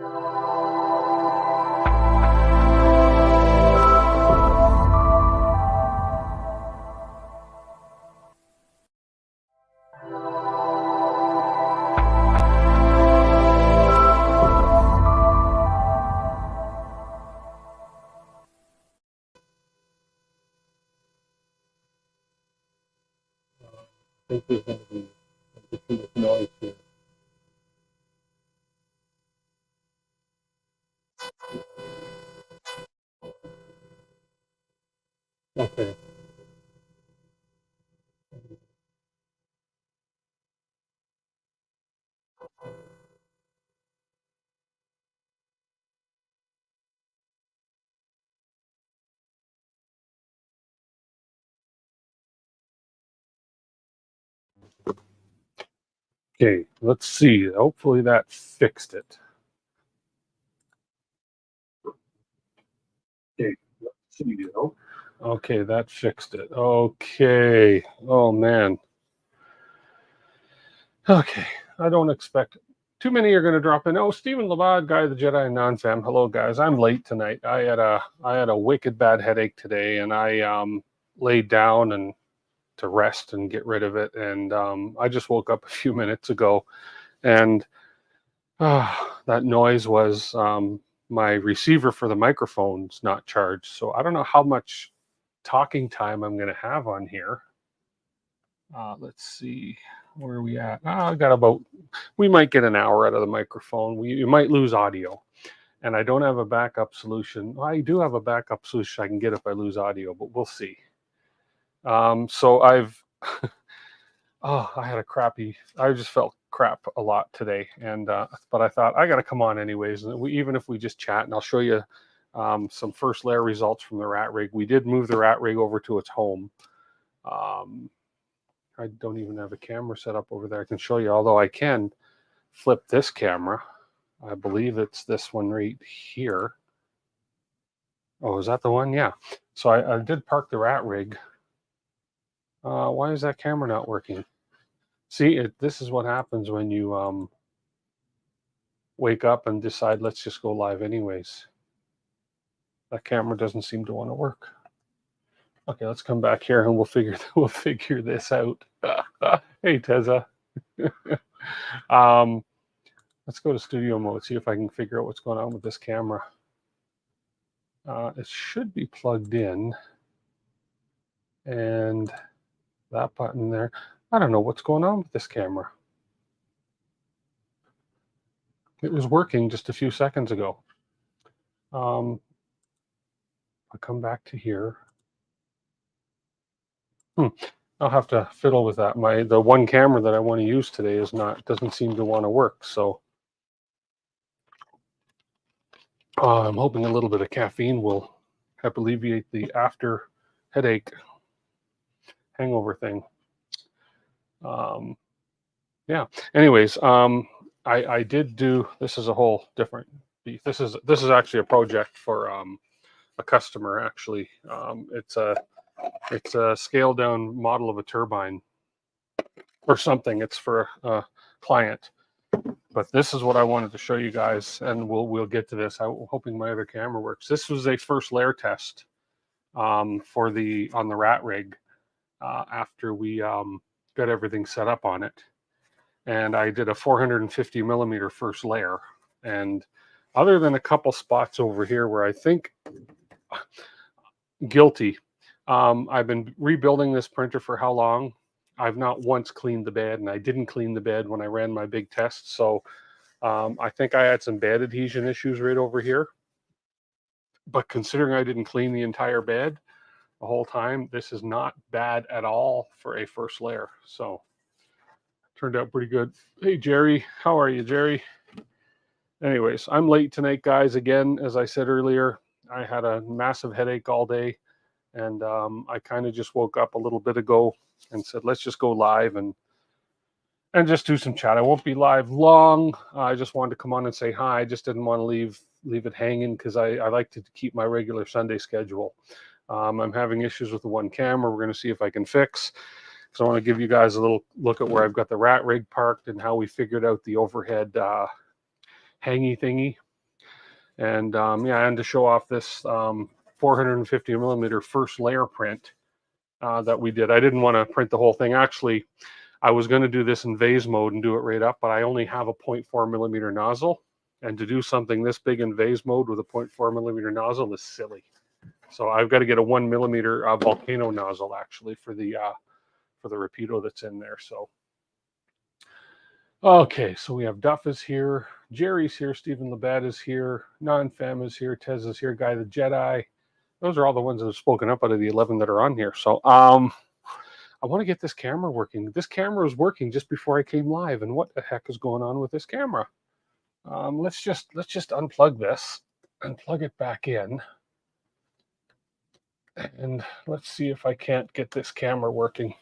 I think there's going to be too much noise here. Okay. Okay, let's see. Hopefully that fixed it. Okay, let's see. Okay, that fixed it. Okay. Oh man. Okay. I don't expect too many are going to drop in. Oh, Stephen Labad, Guy of the Jedi non-fam. Hello, guys. I'm late tonight. I had a wicked bad headache today, and I laid down and to rest and get rid of it. And I just woke up a few minutes ago, and that noise was my receiver for the microphone's not charged. So I don't know how much talking time I'm going to have on here. Let's see, where are we at? I got about, we might get an hour out of the microphone. You might lose audio. And I don't have a backup solution. Well, I do have a backup solution I can get if I lose audio, but we'll see. So I had a crappy, I just felt crap a lot today. And, but I thought I got to come on anyways. And even if we just chat, and I'll show you some first layer results from the rat rig. We did move the rat rig over to its home. I don't even have a camera set up over there. I can show you, although I can flip this camera. I believe it's this one right here. Oh, is that the one? Yeah. So I did park the rat rig. Why is that camera not working? See, this is what happens when you wake up and decide, let's just go live anyways. That camera doesn't seem to want to work. Okay, let's come back here and we'll figure this out. Hey, Teza. Let's go to studio mode, see if I can figure out what's going on with this camera. It should be plugged in. And that button there. I don't know what's going on with this camera. It was working just a few seconds ago. I'll come back to here. I'll have to fiddle with that. The one camera that I want to use today doesn't seem to want to work. So I'm hoping a little bit of caffeine will help alleviate the after headache hangover thing. Yeah. Anyways, I did do. This is a whole different beef. This is actually a project for a customer. Actually, it's a scaled down model of a turbine or something. It's for a client. But this is what I wanted to show you guys, and we'll get to this. I'm hoping my other camera works. This was a first layer test on the rat rig after we got everything set up on it, and I did a 450 millimeter first layer. And other than a couple spots over here where I think guilty, I've been rebuilding this printer for how long? I've not once cleaned the bed, and I didn't clean the bed when I ran my big test. So I think I had some bed adhesion issues right over here. But considering I didn't clean the entire bed the whole time, this is not bad at all for a first layer. So turned out pretty good. Hey, Jerry. How are you, Jerry? Anyways, I'm late tonight, guys. Again, as I said earlier, I had a massive headache all day. And I kind of just woke up a little bit ago and said, let's just go live and just do some chat. I won't be live long. I just wanted to come on and say hi. I just didn't want to leave it hanging because I like to keep my regular Sunday schedule. I'm having issues with the one camera. We're going to see if I can fix. So I want to give you guys a little look at where I've got the rat rig parked and how we figured out the overhead hangy thingy. And yeah, and to show off this 450 millimeter first layer print that we did. I didn't want to print the whole thing. Actually, I was going to do this in vase mode and do it right up, but I only have a 0.4 millimeter nozzle. And to do something this big in vase mode with a 0.4 millimeter nozzle is silly. So I've got to get a 1 millimeter volcano nozzle actually for the Rapido that's in there. So okay, so we have Duff is here, Jerry's here, Stephen Labatt is here, Non-Fam is here, Tez is here, Guy the Jedi. Those are all the ones that have spoken up out of the 11 that are on here. So I want to get this camera working. This camera was working just before I came live, and what the heck is going on with this camera? Let's just unplug this and plug it back in, and let's see if I can't get this camera working.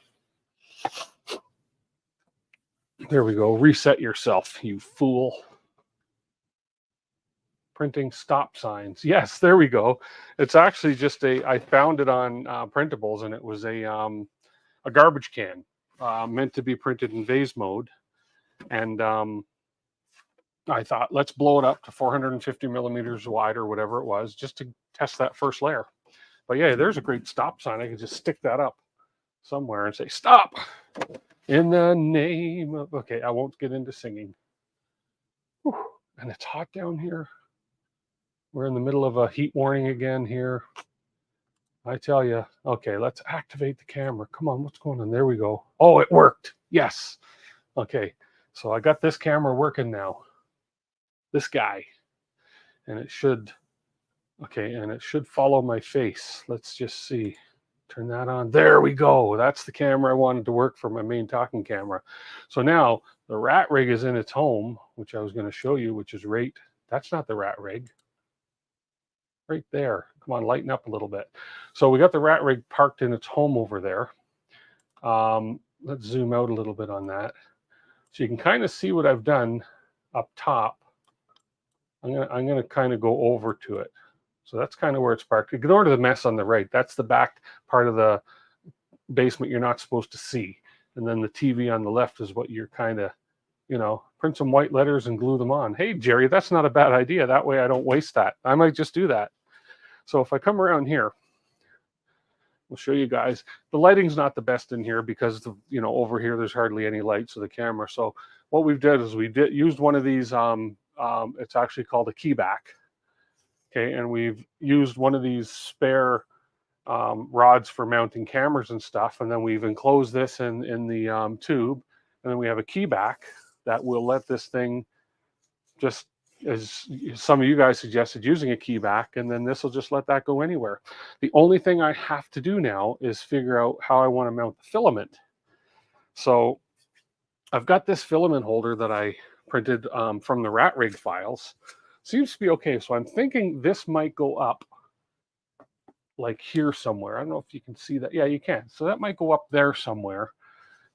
There we go. Reset yourself, you fool. Printing stop signs. Yes, there we go. It's actually just I found it on Printables, and it was a garbage can meant to be printed in vase mode. And I thought, let's blow it up to 450 millimeters wide or whatever it was, just to test that first layer. But yeah, there's a great stop sign. I could just stick that up somewhere and say, stop in the name of, okay, I won't get into singing. Whew. And it's hot down here. We're in the middle of a heat warning again here. I tell you, okay, let's activate the camera. Come on, what's going on? There we go. Oh, it worked. Yes. Okay, so I got this camera working now. This guy. And it should, okay, and it should follow my face. Let's just see. Turn that on. There we go. That's the camera I wanted to work for my main talking camera. So now the rat rig is in its home, which I was going to show you, which is right. That's not the rat rig. Right there. Come on, lighten up a little bit. So we got the rat rig parked in its home over there. Let's zoom out a little bit on that. So you can kind of see what I've done up top. I'm gonna kind of go over to it. So that's kind of where it's parked. Ignore the mess on the right. That's the back part of the basement you're not supposed to see. And then the TV on the left is what you're kind of, you know, print some white letters and glue them on. Hey, Jerry, that's not a bad idea. That way I don't waste that. I might just do that. So if I come around here, we'll show you guys. The lighting's not the best in here because, you know, over here there's hardly any lights of the camera. So what we've did is we used one of these, it's actually called a keyback. Okay, and we've used one of these spare rods for mounting cameras and stuff, and then we've enclosed this in the tube, and then we have a keyback that will let this thing, just as some of you guys suggested, using a keyback, and then this will just let that go anywhere. The only thing I have to do now is figure out how I want to mount the filament. So I've got this filament holder that I printed from the rat rig files. Seems to be okay. So I'm thinking this might go up like here somewhere. I don't know if you can see that. Yeah, you can. So that might go up there somewhere.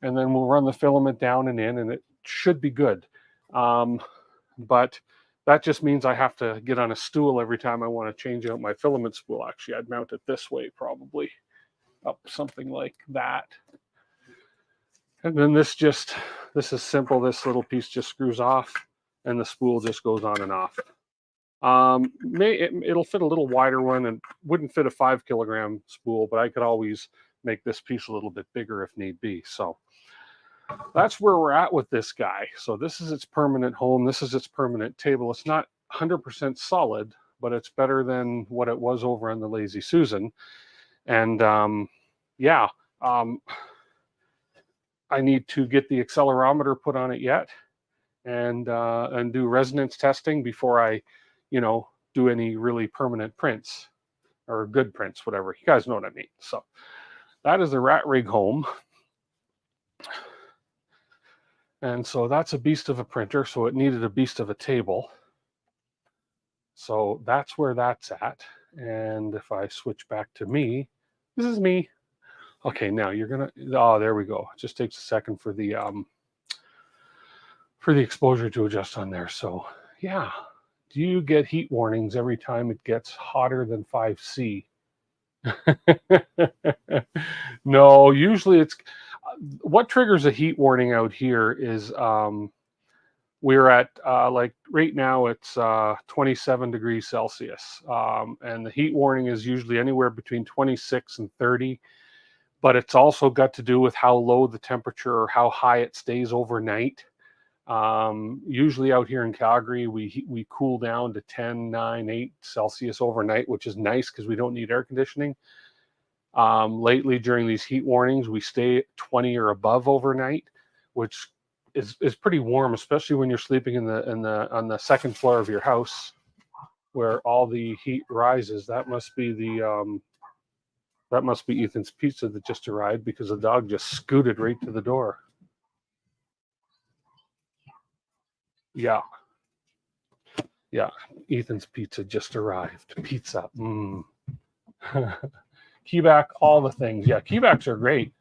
And then we'll run the filament down and in, and it should be good. But that just means I have to get on a stool every time I want to change out my filament spool. Actually, I'd mount it this way, probably up something like that. And then this is simple. This little piece just screws off and the spool just goes on and off. It'll fit a little wider one and wouldn't fit a 5 kilogram spool, but I could always make this piece a little bit bigger if need be. So that's where we're at with this guy. So this is its permanent home. This is its permanent table. It's not 100% solid, but it's better than what it was over on the Lazy Susan. And yeah, I need to get the accelerometer put on it yet, and do resonance testing before I, you know, do any really permanent prints or good prints, whatever. You guys know what I mean. So that is the rat rig home. And so that's a beast of a printer. So it needed a beast of a table. So that's where that's at. And if I switch back to me, this is me. Okay, now you're gonna, oh, there we go. It just takes a second for the exposure to adjust on there. So yeah, do you get heat warnings every time it gets hotter than 5C? No, usually it's, what triggers a heat warning out here is we're at like right now it's 27 degrees Celsius, and the heat warning is usually anywhere between 26 and 30. But it's also got to do with how low the temperature or how high it stays overnight. Usually out here in Calgary, we cool down to 10, 9, 8 Celsius overnight, which is nice because we don't need air conditioning. Lately, during these heat warnings, we stay at 20 or above overnight, which is pretty warm, especially when you're sleeping on the second floor of your house, where all the heat rises. That must be Ethan's pizza that just arrived, because the dog just scooted right to the door. Yeah. Yeah. Ethan's pizza just arrived. Pizza. Keyback, all the things. Yeah, keybacks are great.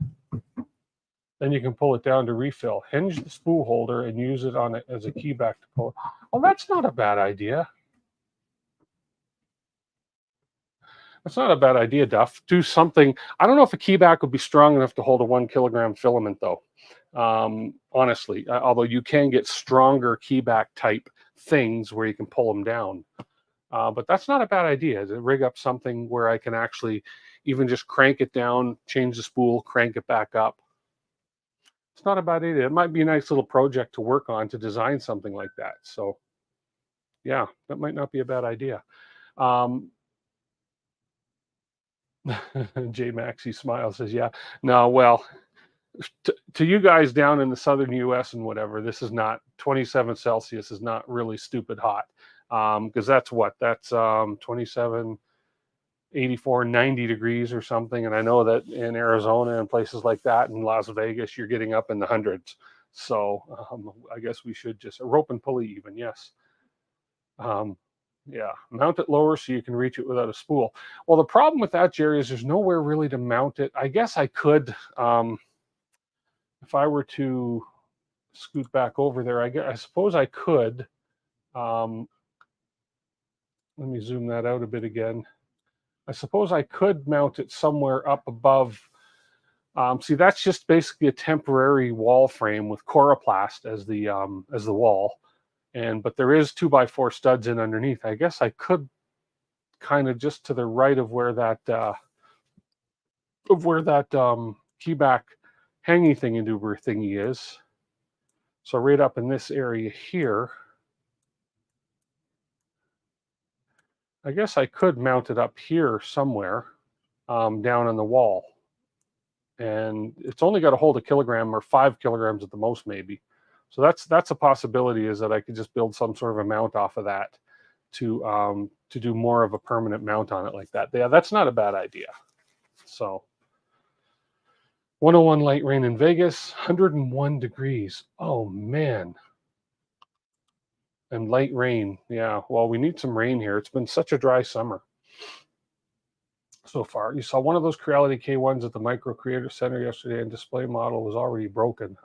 Then you can pull it down to refill. Hinge the spool holder and use it on it as a keyback to pull it. Oh, that's not a bad idea. That's not a bad idea, Duff. Do something. I don't know if a keyback would be strong enough to hold a 1 kilogram filament, though. Honestly, although you can get stronger keyback type things where you can pull them down. But that's not a bad idea, to rig up something where I can actually even just crank it down, change the spool, crank it back up. It's not a bad idea. It might be a nice little project to work on to design something like that. So yeah, that might not be a bad idea. J Maxie smiles, says, yeah, no, well, to you guys down in the southern US and whatever, this is not 27 Celsius is not really stupid hot. Because that's 27, 84, 90 degrees or something. And I know that in Arizona and places like that, in Las Vegas, you're getting up in the hundreds. So I guess we should just, a rope and pulley even, yes. Yeah, mount it lower so you can reach it without a spool. Well, the problem with that, Jerry, is there's nowhere really to mount it. I guess I could, if I were to scoot back over there, I suppose I could. Let me zoom that out a bit again. I suppose I could mount it somewhere up above. See, that's just basically a temporary wall frame with coroplast as the wall, but there is 2x4 studs in underneath. I guess I could kind of just to the right of where that keyback hanging thingy is. So right up in this area here, I guess I could mount it up here somewhere, down on the wall. And it's only got to hold 1 kilogram or 5 kilograms at the most, maybe. So that's a possibility, is that I could just build some sort of a mount off of that to do more of a permanent mount on it like that. Yeah, that's not a bad idea. So 101 light rain in Vegas, 101 degrees. Oh man. And light rain. Yeah, well, we need some rain here. It's been such a dry summer so far. You saw one of those Creality K1s at the Micro Creator Center yesterday, and display model was already broken.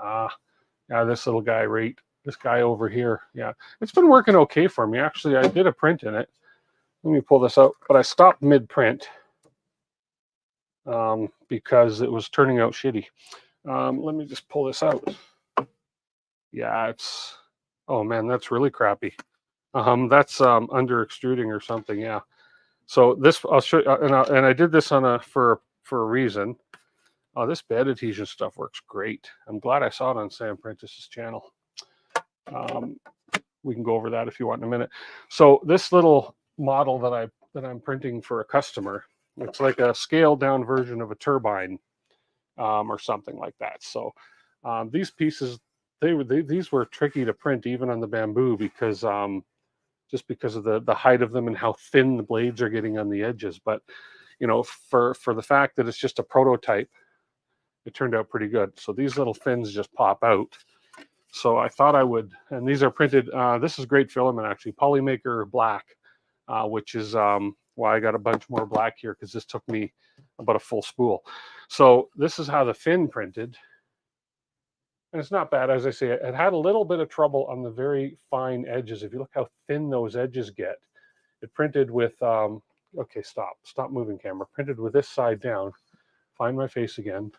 Yeah, this little guy, right? This guy over here. Yeah, it's been working okay for me. Actually, I did a print in it. Let me pull this out, but I stopped mid-print because it was turning out shitty. Let me just pull this out. Yeah, it's, oh man, that's really crappy. That's under extruding or something. Yeah. So this, I'll show you, and I did this for a reason. Oh, this bed adhesion stuff works great. I'm glad I saw it on Sam Prentice's channel. We can go over that if you want in a minute. So this little model that I'm printing for a customer, it's like a scaled down version of a turbine, or something like that. So these pieces, these were tricky to print even on the bamboo, because just because of the height of them and how thin the blades are getting on the edges. But you know, for the fact that it's just a prototype, it turned out pretty good. So these little fins just pop out. So I thought I would, and these are printed, this is great filament actually, Polymaker Black, which is why I got a bunch more black here, because this took me about a full spool. So this is how the fin printed. And it's not bad. As I say, it had a little bit of trouble on the very fine edges. If you look how thin those edges get, it printed with, okay, stop moving, camera. Printed with this side down. Find my face again.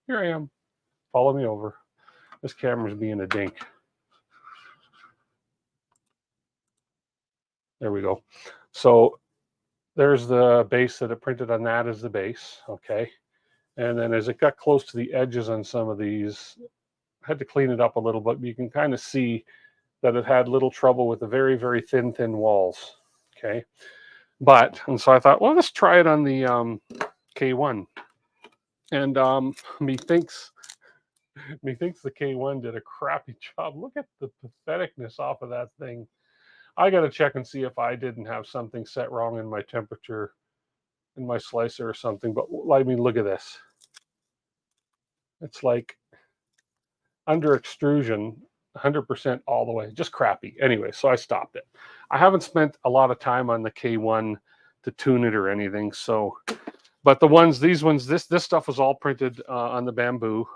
Here I am. Follow me over. This camera's being a dink. There we go. So there's the base that it printed on. That is the base. Okay. And then as it got close to the edges on some of these, I had to clean it up a little bit. But you can kind of see that it had little trouble with the very, very thin walls. Okay. And so I thought, well, let's try it on the K1. And methinks the K1 did a crappy job. Look at the patheticness off of that thing. I got to check and see if I didn't have something set wrong in my temperature in my slicer or something. But I mean, look at this. It's like under extrusion, 100% all the way, just crappy. Anyway, so I stopped it. I haven't spent a lot of time on the K1 to tune it or anything. So, but these ones, this stuff was all printed on the Bamboo,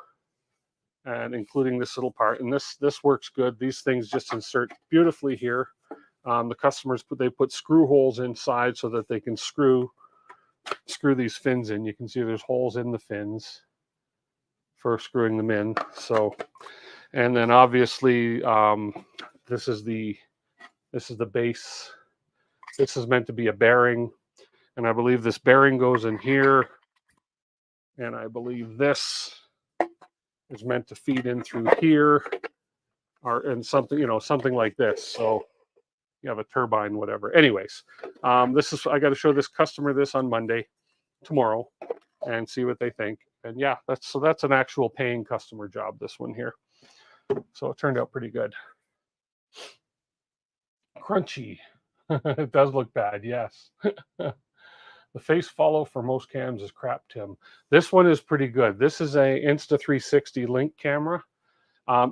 and including this little part. And this works good. These things just insert beautifully here. The customers they put screw holes inside so that they can screw these fins in. You can see there's holes in the fins for screwing them in. So, and then obviously this is the base. This is meant to be a bearing, and I believe this bearing goes in here, and I believe this is meant to feed in through here, and something like this. So you have a turbine, whatever. Anyways, I got to show this customer this on Monday, tomorrow, and see what they think. And yeah, that's an actual paying customer job, this one here. So it turned out pretty good. Crunchy. It does look bad, yes. The face follow for most cams is crap, Tim. This one is pretty good. This is a Insta360 Link camera.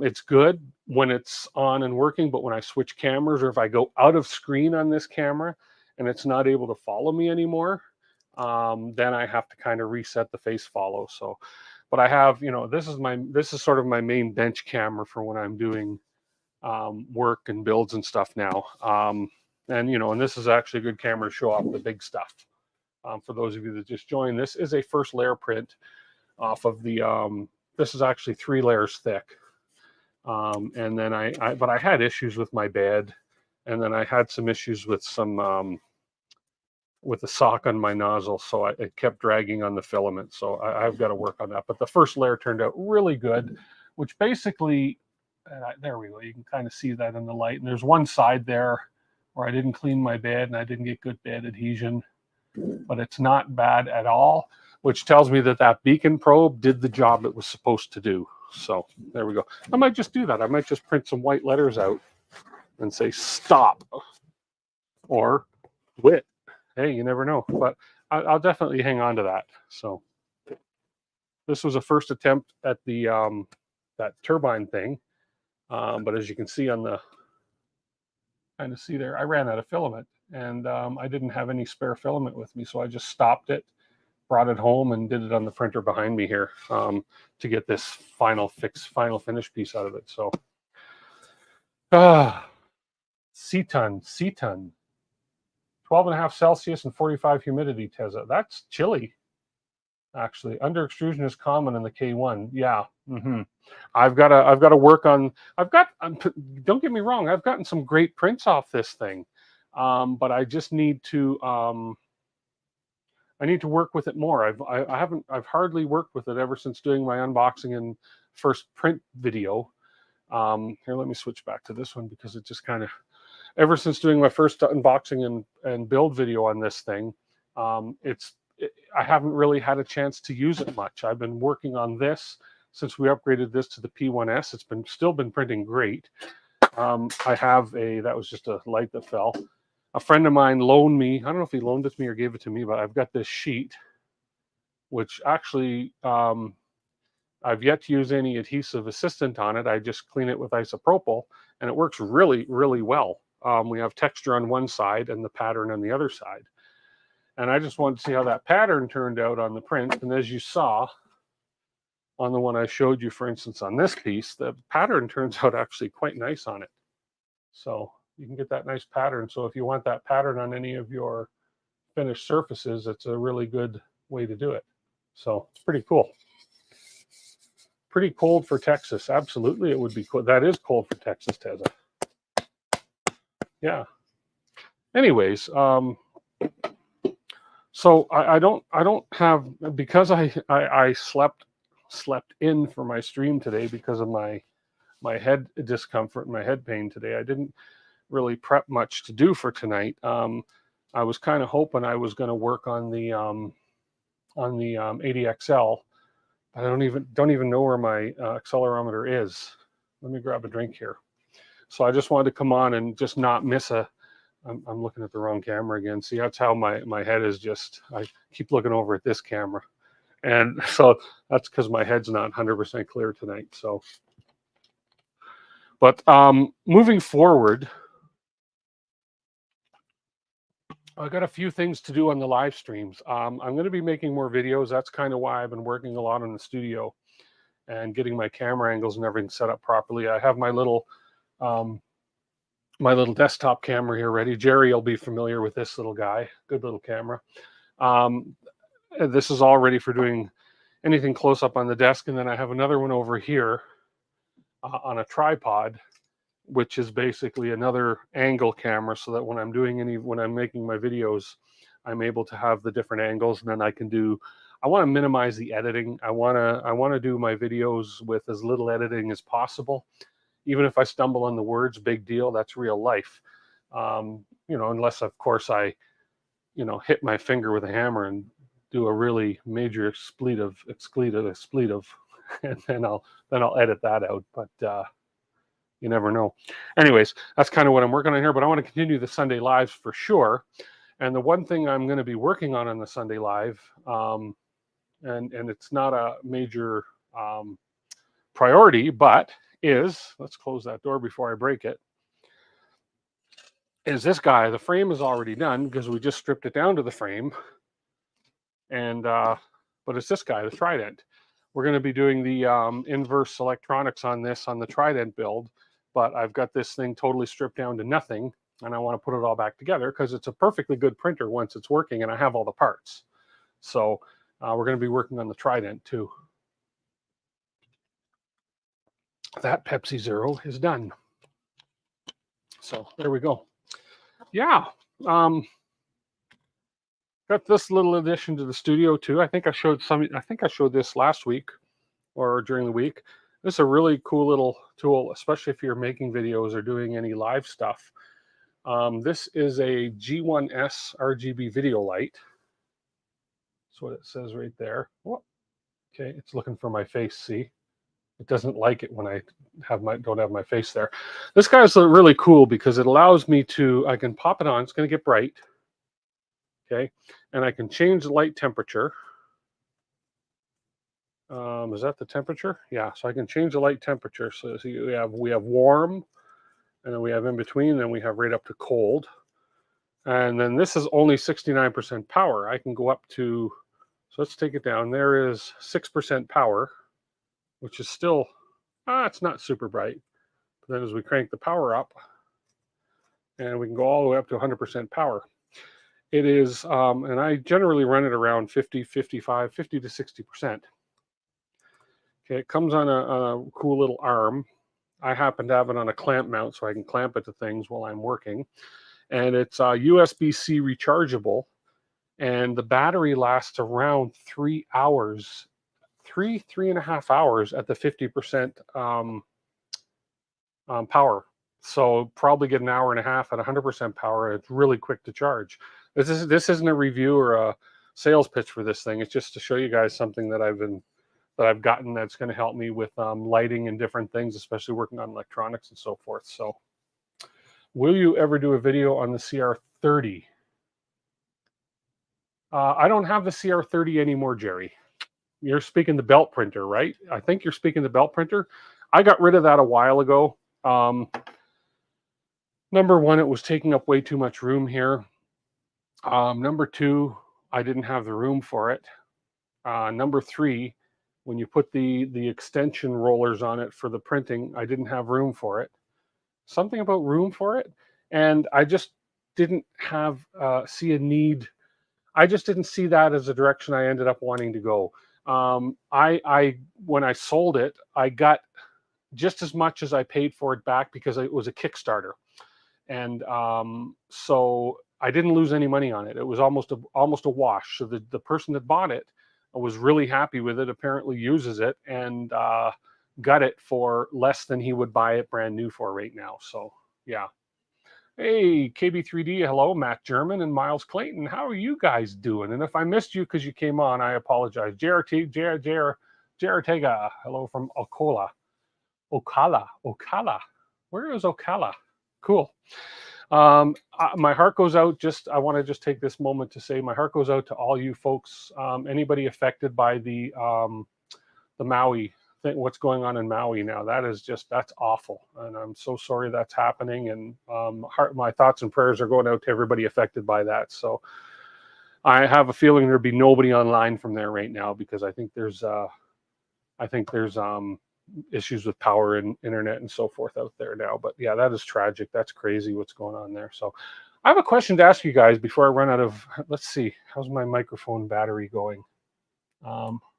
It's good when it's on and working, but when I switch cameras or if I go out of screen on this camera and it's not able to follow me anymore, then I have to kind of reset the face follow. So, but I have, this is sort of my main bench camera for when I'm doing work and builds and stuff now. And this is actually a good camera to show off the big stuff. For those of you that just joined, this is a first layer print off of the, this is actually 3 layers thick. And then but I had issues with my bed, and then I had some issues with with the sock on my nozzle. So it kept dragging on the filament. So I've got to work on that. But the first layer turned out really good, which basically, there we go. You can kind of see that in the light. And there's one side there where I didn't clean my bed and I didn't get good bed adhesion, but it's not bad at all, which tells me that beacon probe did the job it was supposed to do. So there we go. I might just do that. I might just print some white letters out and say stop or quit. Hey, you never know. But I'll definitely hang on to that. So this was a first attempt at the that turbine thing. But as you can see on the there, I ran out of filament, and I didn't have any spare filament with me, so I just stopped it, brought it home, and did it on the printer behind me here to get this final finish piece out of it. So, Ceton, 12.5 Celsius and 45 humidity, Teza. That's chilly. Actually, under extrusion is common in the K1. Yeah. I've got to work on. Don't get me wrong. I've gotten some great prints off this thing, but I just need to. I need to work with it more. I've hardly worked with it ever since doing my unboxing and first print video. Here, let me switch back to this one because it just kind of. Ever since doing my first unboxing and build video on this thing, I haven't really had a chance to use it much. I've been working on this since we upgraded this to the P1S. It's still been printing great. I have that was just a light that fell. A friend of mine loaned me, I don't know if he loaned it to me or gave it to me, but I've got this sheet, which actually I've yet to use any adhesive assistant on it. I just clean it with isopropyl, and it works really, really well. We have texture on one side and the pattern on the other side. And I just wanted to see how that pattern turned out on the print. And as you saw on the one I showed you, for instance, on this piece, the pattern turns out actually quite nice on it. So you can get that nice pattern. So if you want that pattern on any of your finished surfaces, it's a really good way to do it. So it's pretty cool. Pretty cold for Texas. Absolutely, it would be cool. That is cold for Texas, Teza. Yeah. anyways, so I don't have, because I slept in for my stream today because of my head discomfort, my head pain today. I didn't really prep much to do for tonight. I was kind of hoping I was going to work on the 80XL. I don't even know where my accelerometer is. Let me grab a drink here. So I just wanted to come on and just not miss a. I'm looking at the wrong camera again. See, that's how my head is just. I keep looking over at this camera, and so that's because my head's not 100% clear tonight. So, but moving forward, I got a few things to do on the live streams. I'm going to be making more videos. That's kind of why I've been working a lot in the studio and getting my camera angles and everything set up properly. I have my little desktop camera here ready. Jerry will be familiar with this little guy. Good little camera. This is all ready for doing anything close up on the desk. And then I have another one over here on a tripod, which is basically another angle camera, so that when I'm making my videos, I'm able to have the different angles, and then I want to minimize the editing. I want to do my videos with as little editing as possible. Even if I stumble on the words, big deal. That's real life. Unless of course I, hit my finger with a hammer and do a really major expletive, and then I'll edit that out. But you never know. Anyways, that's kind of what I'm working on here, but I want to continue the Sunday lives for sure. And the one thing I'm going to be working on the Sunday live, and it's not a major priority, but let's close that door before I break it, is this guy. The frame is already done because we just stripped it down to the frame. And but it's this guy, the Trident. We're going to be doing the inverse electronics on the Trident build, but I've got this thing totally stripped down to nothing, and I want to put it all back together because it's a perfectly good printer once it's working and I have all the parts. So we're going to be working on the Trident too. That Pepsi Zero is done. So there we go. Yeah. Got this little addition to the studio too. I think I showed this last week or during the week. This is a really cool little tool, especially if you're making videos or doing any live stuff. This is a G1S RGB video light. That's what it says right there. Oh, okay, it's looking for my face. See, it doesn't like it when I don't have my face there. This guy's really cool because it allows me to. I can pop it on. It's going to get bright. Okay, and I can change the light temperature. Is that the temperature? Yeah, so I can change the light temperature. So we have warm, and then we have in between, then we have right up to cold. And then this is only 69% power. I can go up to, so let's take it down. There is 6% power, which is still, it's not super bright. But then as we crank the power up, and we can go all the way up to 100% power. It is, and I generally run it around 50 to 60%. Okay, it comes on a cool little arm. I happen to have it on a clamp mount so I can clamp it to things while I'm working. And it's USB-C rechargeable. And the battery lasts around 3 hours, 3.5 hours at the 50% power. So probably get an hour and a half at 100% power. It's really quick to charge. This isn't a review or a sales pitch for this thing. It's just to show you guys something that I've gotten that's going to help me with lighting and different things, especially working on electronics and so forth. So will you ever do a video on the CR30? I don't have the CR30 anymore, Jerry. You're speaking the belt printer, right? I think you're speaking the belt printer. I got rid of that a while ago. Number one, it was taking up way too much room here. Number two, I didn't have the room for it. Number three, when you put the extension rollers on it for the printing, I didn't have room for it. Something about room for it. And I just didn't see a need. I just didn't see that as a direction I ended up wanting to go. When I sold it, I got just as much as I paid for it back because it was a Kickstarter. And so I didn't lose any money on it. It was almost a wash. So the person that bought it was really happy with it. Apparently uses it and got it for less than he would buy it brand new for right now. So yeah. Hey, KB3D, hello, Matt German and Miles Clayton. How are you guys doing? And if I missed you because you came on, I apologize. JR Tega, hello from Ocala. Where is Ocala? Cool. My heart goes out. I want to just take this moment to say my heart goes out to all you folks. Anybody affected by the Maui thing, what's going on in Maui now? That's awful, and I'm so sorry that's happening. And my thoughts and prayers are going out to everybody affected by that. So I have a feeling there'd be nobody online from there right now because I think there's issues with power and internet and so forth out there now. But yeah, that is tragic. That's crazy what's going on there. So I have a question to ask you guys before I run out of, let's see, how's my microphone battery going?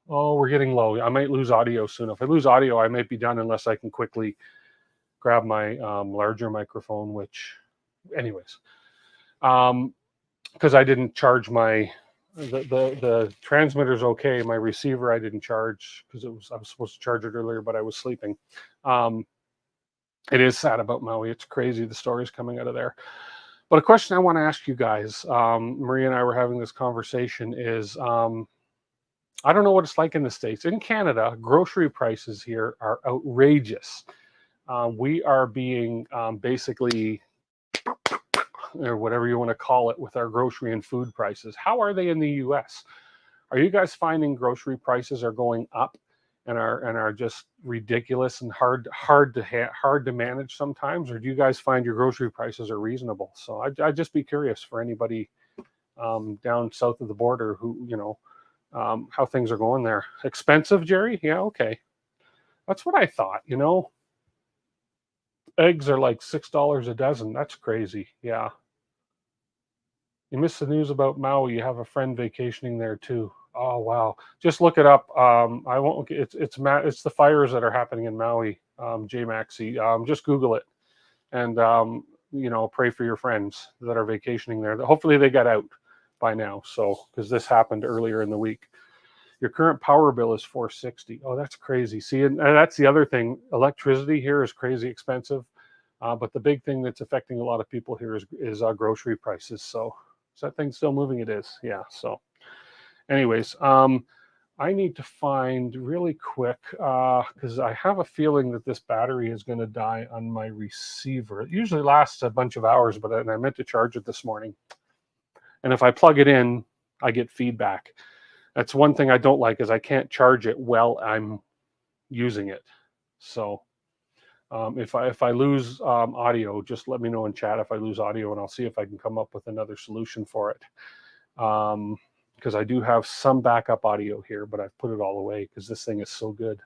Oh, we're getting low. I might lose audio soon. If I lose audio, I might be done unless I can quickly grab my larger microphone, which anyways, because I didn't charge the transmitter's okay. My receiver I didn't charge because I was supposed to charge it earlier, but I was sleeping. It is sad about Maui. It's crazy the stories coming out of there. But a question I want to ask you guys, Maria and I were having this conversation, is I don't know what it's like in the States. In Canada, grocery prices here are outrageous. We are being basically, or whatever you want to call it, with our grocery and food prices. How are they in the US? Are you guys finding grocery prices are going up and are just ridiculous and hard to manage sometimes? Or do you guys find your grocery prices are reasonable? So I'd just be curious for anybody down south of the border who, how things are going there. Expensive, Jerry? Yeah, okay. That's what I thought, Eggs are like $6 a dozen. That's crazy. Yeah. You missed the news about Maui. You have a friend vacationing there too. Oh wow. Just look it up. I won't it's the fires that are happening in Maui, J Maxi. Just Google it and pray for your friends that are vacationing there. Hopefully they got out by now. So because this happened earlier in the week. Your current power bill is $460. Oh, that's crazy. See, and that's the other thing. Electricity here is crazy expensive, but the big thing that's affecting a lot of people here is grocery prices. So is that thing still moving? It is. Yeah. So, anyways, I need to find really quick because I have a feeling that this battery is going to die on my receiver. It usually lasts a bunch of hours, but I meant to charge it this morning. And if I plug it in, I get feedback. That's one thing I don't like is I can't charge it while I'm using it. So if I lose audio, just let me know in chat if I lose audio, and I'll see if I can come up with another solution for it. Because I do have some backup audio here, but I've put it all away because this thing is so good.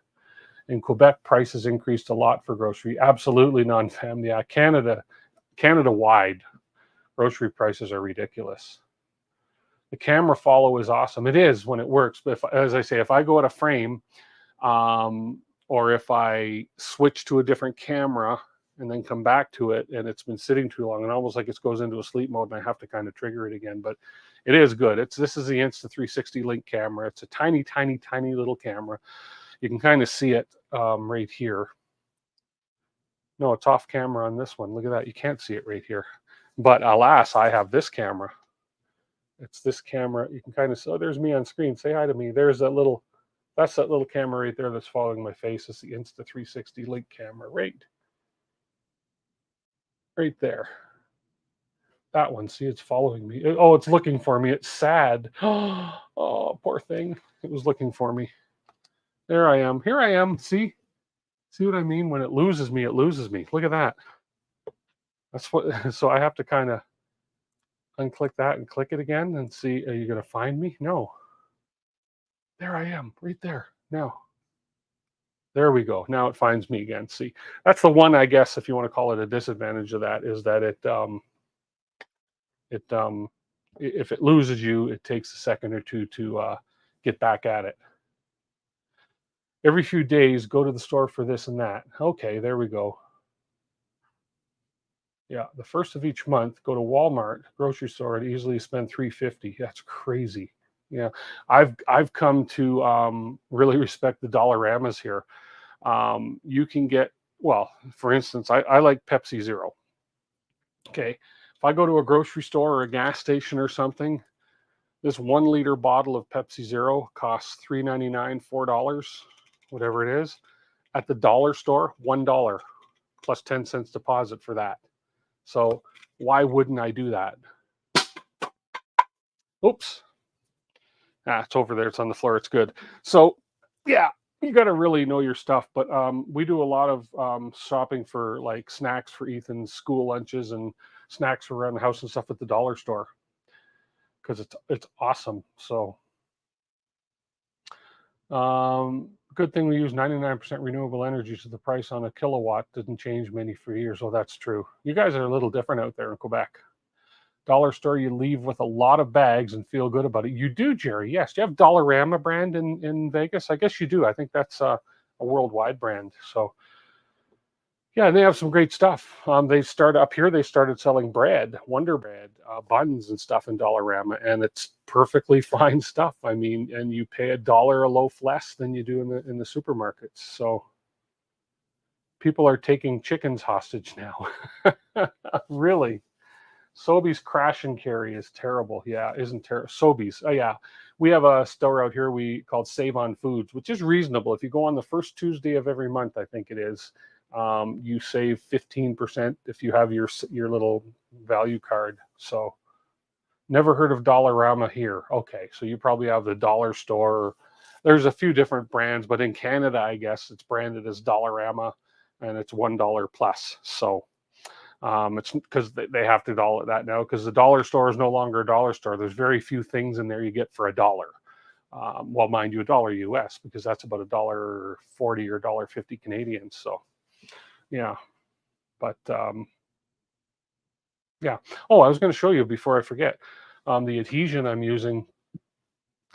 In Quebec, prices increased a lot for grocery. Absolutely, non-fam. Yeah, Canada-wide, grocery prices are ridiculous. The camera follow is awesome. It is when it works. But as I say, if I go out of frame, or if I switch to a different camera and then come back to it and it's been sitting too long and almost like it goes into a sleep mode and I have to kind of trigger it again. But it is good. This is the Insta360 Link camera. It's a tiny, tiny, tiny little camera. You can kind of see it right here. No, it's off camera on this one. Look at that. You can't see it right here. But alas, I have this camera. It's this camera. You can kind of see, oh, there's me on screen. Say hi to me. That's that little camera right there that's following my face. It's the Insta360 Link camera right there. That one, see, it's following me. Oh, it's looking for me. It's sad. Oh, poor thing. It was looking for me. There I am. Here I am. See what I mean? When it loses me, it loses me. Look at that. That's what, so I have to kind of unclick that and click it again and see, are you going to find me? No. There I am, right there. Now, there we go. Now it finds me again. See, that's the one, I guess, if you want to call it a disadvantage of that, is that if it loses you, it takes a second or two to get back at it. Every few days, go to the store for this and that. Okay, there we go. Yeah, the first of each month, go to Walmart grocery store and easily spend $3.50. That's crazy. Yeah, I've come to really respect the Dollaramas here. You can get, well, for instance, I like Pepsi Zero. Okay, if I go to a grocery store or a gas station or something, this 1 liter bottle of Pepsi Zero costs $3.99, $4, whatever it is. At the dollar store, $1 plus 10 cents deposit for that. So why wouldn't I do that? Oops. It's over there. It's on the floor. It's good. So yeah, you got to really know your stuff. But we do a lot of shopping for like snacks for Ethan's school lunches and snacks for around the house and stuff at the dollar store because it's awesome. So good thing we use 99% renewable energy, so the price on a kilowatt didn't change many for years. Oh, that's true. You guys are a little different out there in Quebec. Dollar store, you leave with a lot of bags and feel good about it. You do, Jerry. Yes. Do you have Dollarama brand in Vegas? I guess you do. I think that's a worldwide brand. So yeah, and they have some great stuff. They started up here. They started selling bread, Wonder Bread, buns and stuff in Dollarama, and it's perfectly fine stuff. I mean, and you pay $1 a loaf less than you do in the supermarkets. So people are taking chickens hostage now. Really. Sobeys crash and carry is terrible. Yeah, isn't terrible. Sobeys. Oh yeah, we have a store out here we called Save on Foods, which is reasonable. If you go on the first Tuesday of every month, I think it is, you save 15% if you have your little value card. So never heard of Dollarama here. Okay, so you probably have the dollar store. There's a few different brands, but in Canada, I guess it's branded as Dollarama, and it's $1 plus. So it's because they have to dollar that now because the dollar store is no longer a dollar store. There's very few things in there you get for $1. Well, mind you, $1 US because that's about $1.40 or $1.50 Canadian. So yeah, but yeah. Oh, I was going to show you before I forget the adhesion I'm using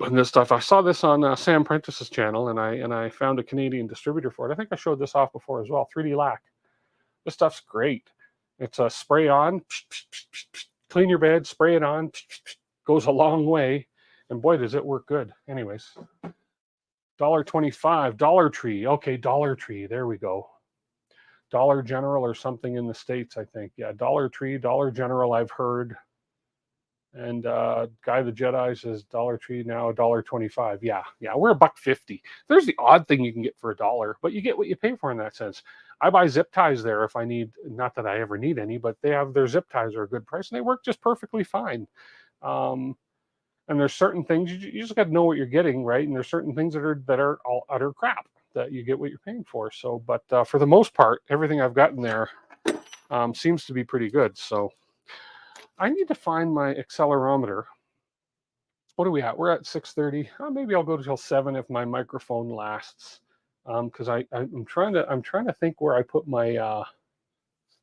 on this stuff. I saw this on Sam Prentice's channel, and I found a Canadian distributor for it. I think I showed this off before as well. 3D Lac. This stuff's great. It's a spray on, clean your bed, spray it on, goes a long way. And boy, does it work good. Anyways, $1.25, Dollar Tree. Okay, Dollar Tree. There we go. Dollar General or something in the States, I think. Yeah, Dollar Tree, Dollar General, I've heard. And Guy the Jedi says Dollar Tree now $1.25. Yeah, we're $1.50. There's the odd thing you can get for $1, but you get what you pay for in that sense. I buy zip ties there if I need, not that I ever need any, but they have their zip ties are a good price and they work just perfectly fine. And there's certain things you just got to know what you're getting, right? And there's certain things that are all utter crap that you get what you're paying for. So, but for the most part, everything I've gotten there seems to be pretty good. So I need to find my accelerometer. What are we at? We're at 6:30. Maybe I'll go till 7 if my microphone lasts. Because I'm trying to think where I put my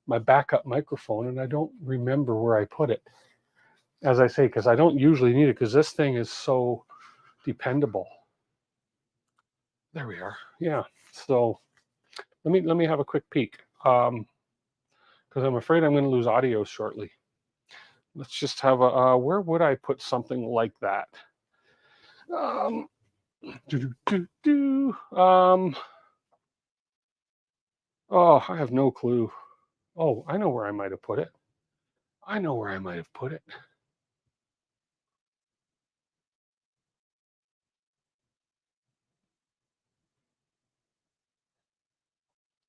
my backup microphone, and I don't remember where I put it. As I say, because I don't usually need it, because this thing is so dependable. There we are. Yeah. So let me have a quick peek. Because I'm afraid I'm going to lose audio shortly. Let's just have a. Where would I put something like that? Oh, I have no clue. Oh, I know where I might have put it.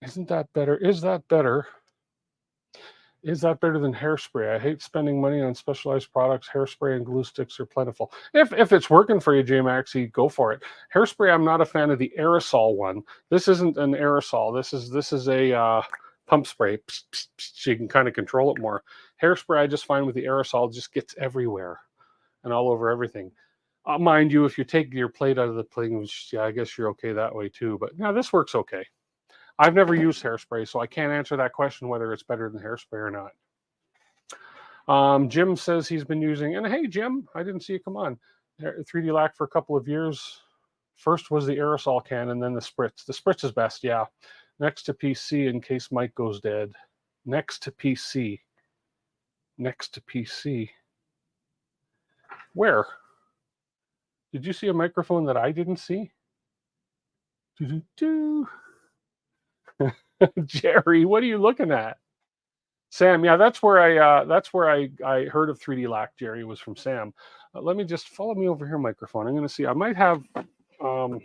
Isn't that better? Is that better? Is that better than hairspray? I hate spending money on specialized products. Hairspray and glue sticks are plentiful. If it's working for you, J Maxie, go for it. Hairspray, I'm not a fan of the aerosol one. This isn't an aerosol. This is a pump spray. Psst, psst, psst, so you can kind of control it more. Hairspray, I just find with the aerosol, it just gets everywhere and all over everything. Mind you, if you take your plate out of the thing, which, yeah, I guess you're okay that way too. But yeah, this works okay. I've never used hairspray, so I can't answer that question whether it's better than hairspray or not. Jim says he's been using, and hey, Jim, I didn't see you come on. 3D Lac for a couple of years. First was the aerosol can, and then the spritz. The spritz is best, yeah. Next to PC in case Mike goes dead. Next to PC. next to PC. Where? Did you see a microphone that I didn't see? Jerry, what are you looking at? Sam, yeah, that's where I heard of 3D Lac, Jerry, was from Sam. Let me just follow me over here, microphone. I'm going to see. I might have, I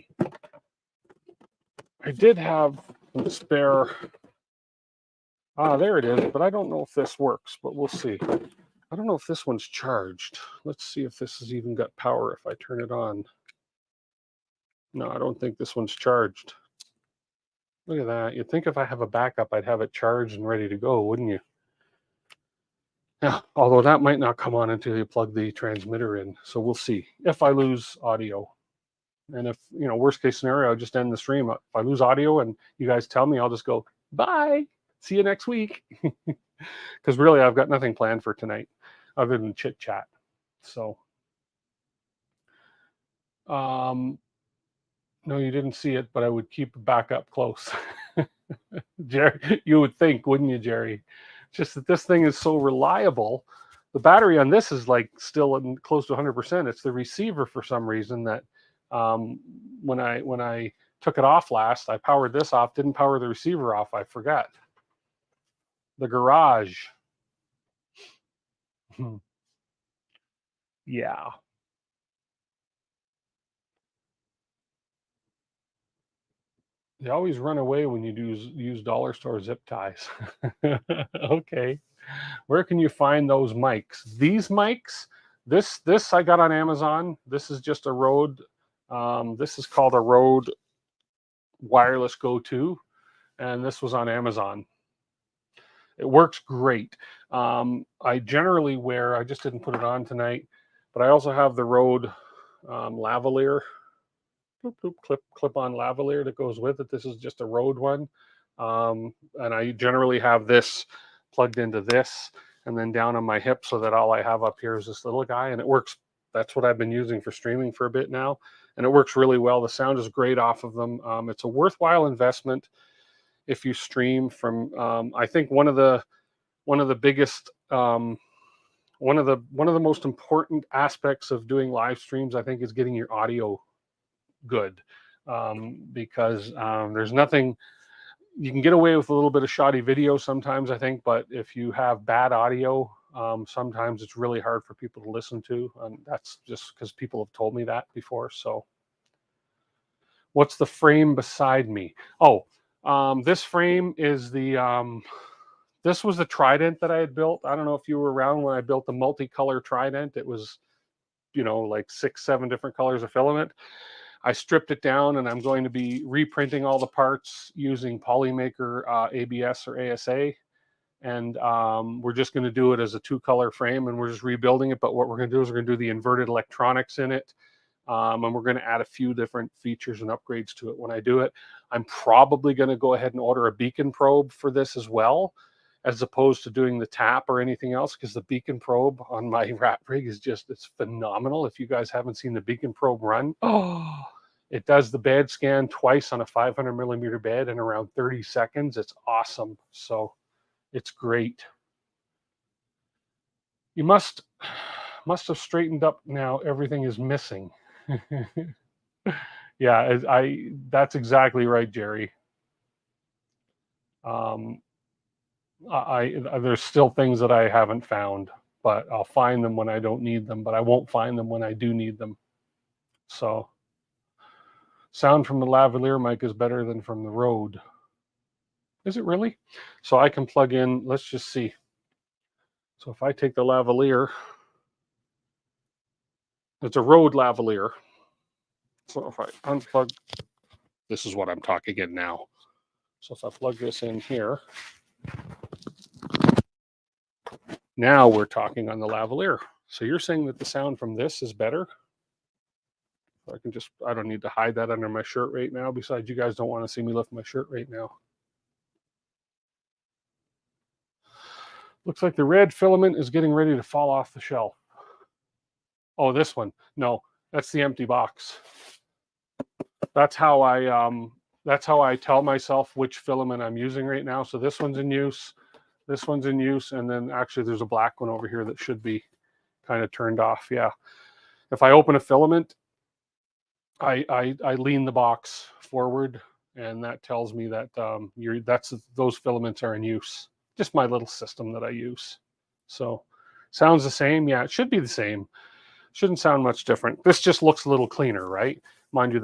did have a spare. There it is, but I don't know if this works, but we'll see. I don't know if this one's charged. Let's see if this has even got power if I turn it on. No, I don't think this one's charged. Look at that. You'd think if I have a backup, I'd have it charged and ready to go, wouldn't you? Yeah, although that might not come on until you plug the transmitter in. So we'll see if I lose audio. And if, worst case scenario, I'll just end the stream. If I lose audio and you guys tell me, I'll just go, bye. See you next week. Because really, I've got nothing planned for tonight other than chit chat. So, no, you didn't see it, but I would keep it back up close. Jerry, you would think, wouldn't you, Jerry? Just that this thing is so reliable. The battery on this is like still close to 100%. It's the receiver for some reason that when I took it off last, I powered this off, didn't power the receiver off. I forgot. The garage. Yeah. They always run away when you use dollar store zip ties. Okay. Where can you find those mics? These mics, this I got on Amazon. This is just a Rode. This is called a Rode Wireless Go 2, and this was on Amazon. It works great. I generally wear, I just didn't put it on tonight, but I also have the Rode lavalier, clip-on lavalier that goes with it. This is just a Rode one. And I generally have this plugged into this and then down on my hip so that all I have up here is this little guy, and it works. That's what I've been using for streaming for a bit now, and it works really well. The sound is great off of them. It's a worthwhile investment if you stream from. I think one of the biggest one of the most important aspects of doing live streams, I think, is getting your audio good, because there's nothing. You can get away with a little bit of shoddy video sometimes, I think, but if you have bad audio, sometimes it's really hard for people to listen to, and that's just because people have told me that before. So, what's the frame beside me? Oh, this frame is the this was the Trident that I had built. I don't know if you were around when I built the multicolor Trident. It was, like 6-7 different colors of filament. I stripped it down, and I'm going to be reprinting all the parts using Polymaker ABS or ASA. And we're just going to do it as a 2-color frame, and we're just rebuilding it. But what we're going to do is we're going to do the inverted electronics in it. And we're going to add a few different features and upgrades to it when I do it. I'm probably going to go ahead and order a beacon probe for this as well, as opposed to doing the tap or anything else, because the beacon probe on my rat rig is it's phenomenal. If you guys haven't seen the beacon probe run, it does the bed scan twice on a 500 millimeter bed in around 30 seconds. It's awesome. So it's great. You must have straightened up now. Everything is missing. Yeah, that's exactly right, Jerry. There's still things that I haven't found, but I'll find them when I don't need them, but I won't find them when I do need them. So sound from the lavalier mic is better than from the Rode. Is it really? So I can plug in, let's just see. So if I take the lavalier, it's a Rode lavalier. So if I unplug, this is what I'm talking in now. So if I plug this in here, now we're talking on the lavalier. So you're saying that the sound from this is better? I don't need to hide that under my shirt right now. Besides, you guys don't want to see me lift my shirt right now. Looks like the red filament is getting ready to fall off the shelf. Oh, this one. No, that's the empty box. That's how I tell myself which filament I'm using right now. So this one's in use. This one's in use, and then actually there's a black one over here that should be kind of turned off. Yeah. If I open a filament, I lean the box forward, and that tells me that those filaments are in use. Just my little system that I use. So sounds the same. Yeah, it should be the same. Shouldn't sound much different. This just looks a little cleaner, right? Mind you,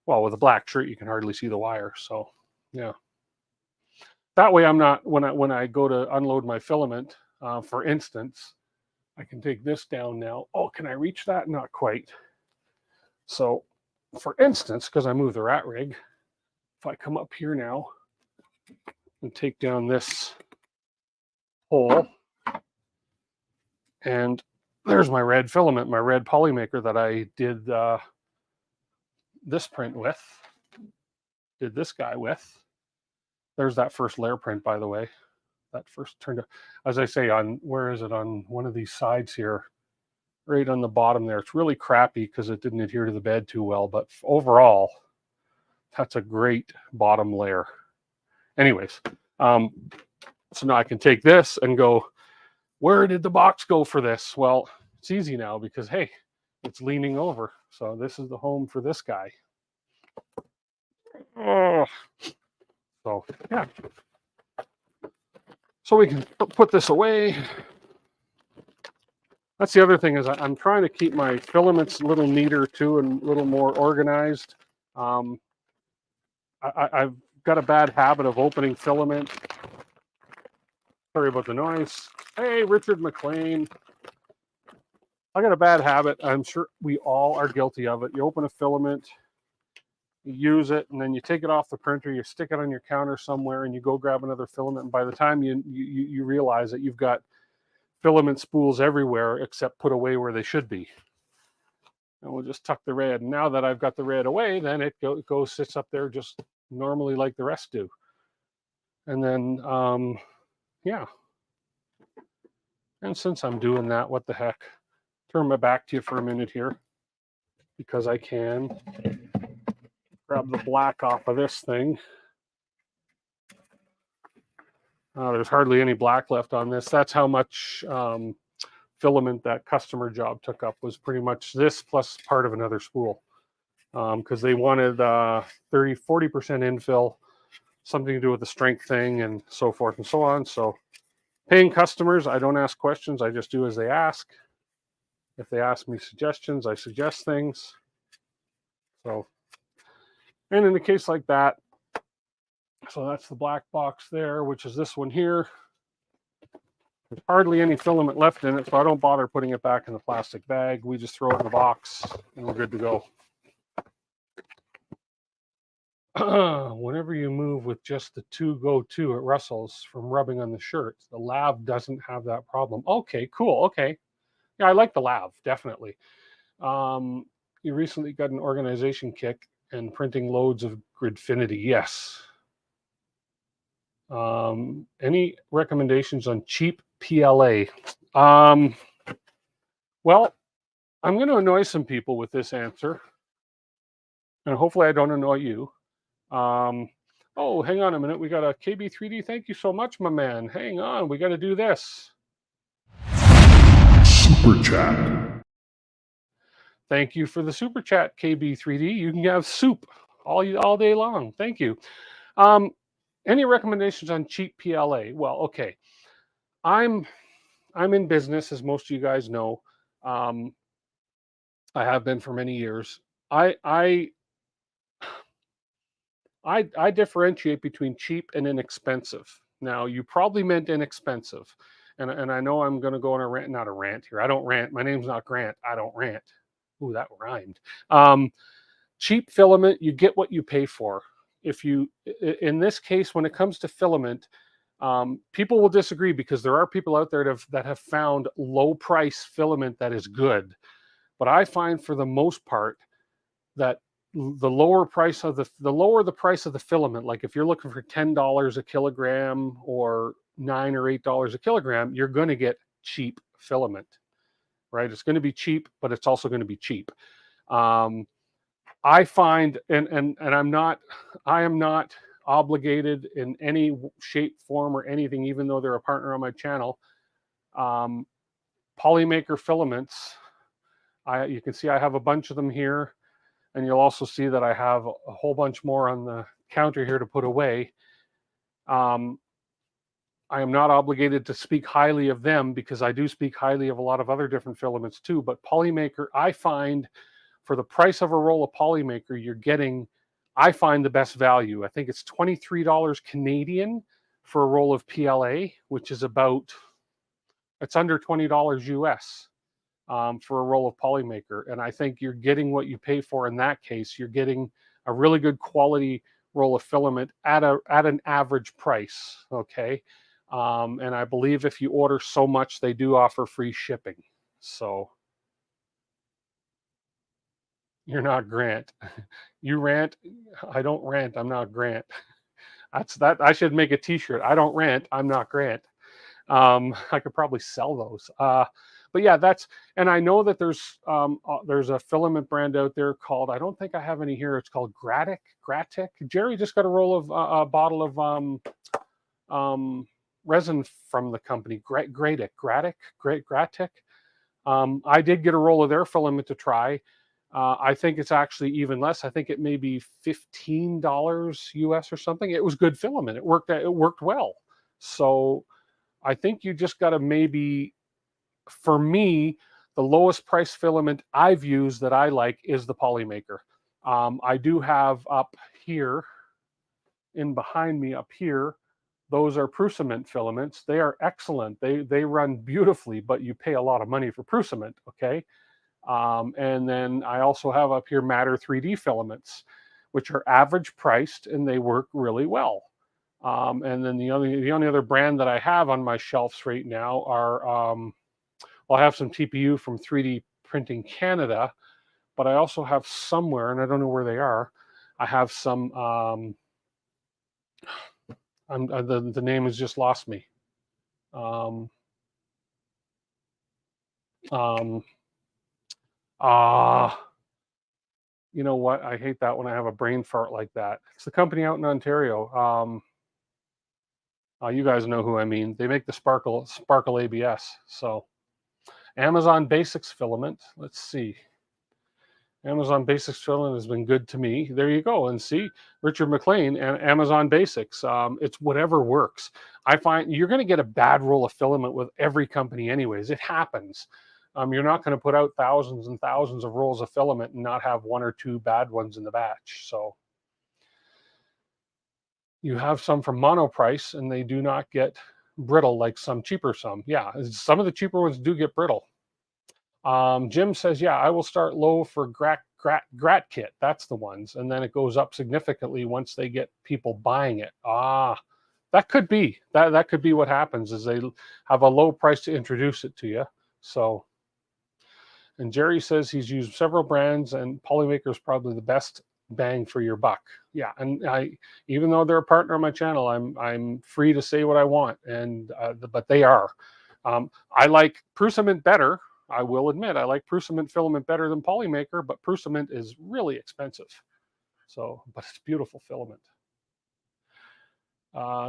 with a black shirt, you can hardly see the wire. So yeah. That way I'm not, when I go to unload my filament, for instance, I can take this down now. Oh, can I reach that? Not quite. So for instance, because I moved the rat rig, if I come up here now and take down this hole, and there's my red filament, my red Polymaker that I did this print with, did this guy with. There's that first layer print, by the way. That first turned out, as I say, on, where is it, on one of these sides here, right on the bottom there. It's really crappy because it didn't adhere to the bed too well, but overall, that's a great bottom layer. Anyways, so now I can take this and go, where did the box go for this? Well, it's easy now because, hey, it's leaning over. So this is the home for this guy. Oh. So, yeah. So we can put this away. That's the other thing, is I'm trying to keep my filaments a little neater too and a little more organized. I've got a bad habit of opening filament. Sorry about the noise. Hey, Richard McLean. I got a bad habit. I'm sure we all are guilty of it. You open a filament, you use it, and then you take it off the printer, you stick it on your counter somewhere, and you go grab another filament. And by the time you realize that you've got filament spools everywhere except put away where they should be. And we'll just tuck the red. And now that I've got the red away, then it sits up there just normally like the rest do. And then, yeah. And since I'm doing that, what the heck? Turn my back to you for a minute here, because I can grab the black off of this thing. There's hardly any black left on this. That's how much filament that customer job took up, was pretty much this plus part of another spool, because they wanted 40% infill, something to do with the strength thing, and so forth and so on. So paying customers, I don't ask questions. I just do as they ask. If they ask me suggestions, I suggest things. So, and in a case like that, so that's the black box there, which is this one here. There's hardly any filament left in it, so I don't bother putting it back in the plastic bag. We just throw it in the box and we're good to go. Whenever you move with just the 2-go-to at Russell's from rubbing on the shirts, the lav doesn't have that problem. Okay, cool. Okay. Yeah, I like the lav, definitely. You recently got an organization kick and printing loads of Gridfinity. Yes. Any recommendations on cheap PLA? Well, I'm going to annoy some people with this answer, and hopefully I don't annoy you. Oh, hang on a minute. We got a KB3D. Thank you so much, my man. Hang on. We got to do this. Super chat. Thank you for the super chat, KB3D. You can have soup all day long. Thank you. Any recommendations on cheap PLA? Well, okay. I'm in business, as most of you guys know. I have been for many years. I differentiate between cheap and inexpensive. Now, you probably meant inexpensive. And I know I'm going to go on a rant, not a rant here. I don't rant. My name's not Grant. I don't rant. Ooh, that rhymed. Cheap filament, you get what you pay for. If you, in this case, when it comes to filament, people will disagree because there are people out there that have found low price filament that is good. But I find for the most part that the lower the price of the filament, like if you're looking for $10 a kilogram or $9 or $8 a kilogram, you're going to get cheap filament, right? It's going to be cheap, but it's also going to be cheap. I find, and I am not obligated in any shape, form, or anything, even though they're a partner on my channel. Polymaker filaments, you can see I have a bunch of them here, and you'll also see that I have a whole bunch more on the counter here to put away. I am not obligated to speak highly of them because I do speak highly of a lot of other different filaments too. But Polymaker, I find for the price of a roll of Polymaker, you're getting, I find, the best value. I think it's $23 Canadian for a roll of PLA, which is about, it's under $20 US for a roll of Polymaker. And I think you're getting what you pay for in that case. You're getting a really good quality roll of filament at an average price, okay? And I believe if you order so much, they do offer free shipping. So you're not Grant. You rant. I don't rant. I'm not Grant. That's that. I should make a T-shirt. I don't rant. I'm not Grant. I could probably sell those. But yeah, that's, and I know that there's a filament brand out there called, I don't think I have any here. It's called Gratic. Jerry just got a roll of a bottle of resin from the company Gratic. I did get a roll of their filament to try. I think it's actually even less. I think it may be $15 US or something. It was good filament. It worked well. So I think you just got to maybe, for me, the lowest price filament I've used that I like is the Polymaker. I do have up here, in behind me up here, those are Prusament filaments. They are excellent. They run beautifully, but you pay a lot of money for Prusament, okay? And then I also have up here Matter 3D filaments, which are average priced and they work really well. And then the only other brand that I have on my shelves right now are, well, I have some TPU from 3D Printing Canada, but I also have somewhere, and I don't know where they are, I have some, the name has just lost me. Um, um, you know what? I hate that when I have a brain fart like that. It's the company out in Ontario. You guys know who I mean. They make the Sparkle ABS. So Amazon Basics filament. Let's see. Amazon Basics filament has been good to me. There you go. And see, Richard McLean and Amazon Basics. It's whatever works. I find you're going to get a bad roll of filament with every company anyways. It happens. You're not going to put out thousands and thousands of rolls of filament and not have one or two bad ones in the batch. So you have some from Monoprice and they do not get brittle like some cheaper some. Yeah, some of the cheaper ones do get brittle. Jim says, yeah, I will start low for Grat Kit. That's the ones. And then it goes up significantly once they get people buying it. That could be. That could be what happens is they have a low price to introduce it to you. So, and Jerry says he's used several brands and Polymaker is probably the best bang for your buck. Yeah, and even though they're a partner on my channel, I'm free to say what I want, and but they are. I like Prusament better. I will admit I like Prusament filament better than Polymaker, but Prusament is really expensive. So, but it's beautiful filament.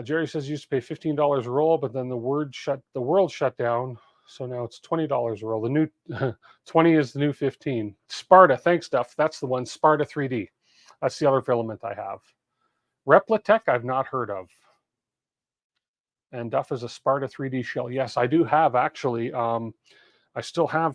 Jerry says used to pay $15 a roll, but then the world shut down. So now it's $20 a roll. The new 20 is the new 15. Sparta, thanks, Duff. That's the one. Sparta 3D. That's the other filament I have. Replatech, I've not heard of. And Duff is a Sparta 3D shell. Yes, I do have actually. I still have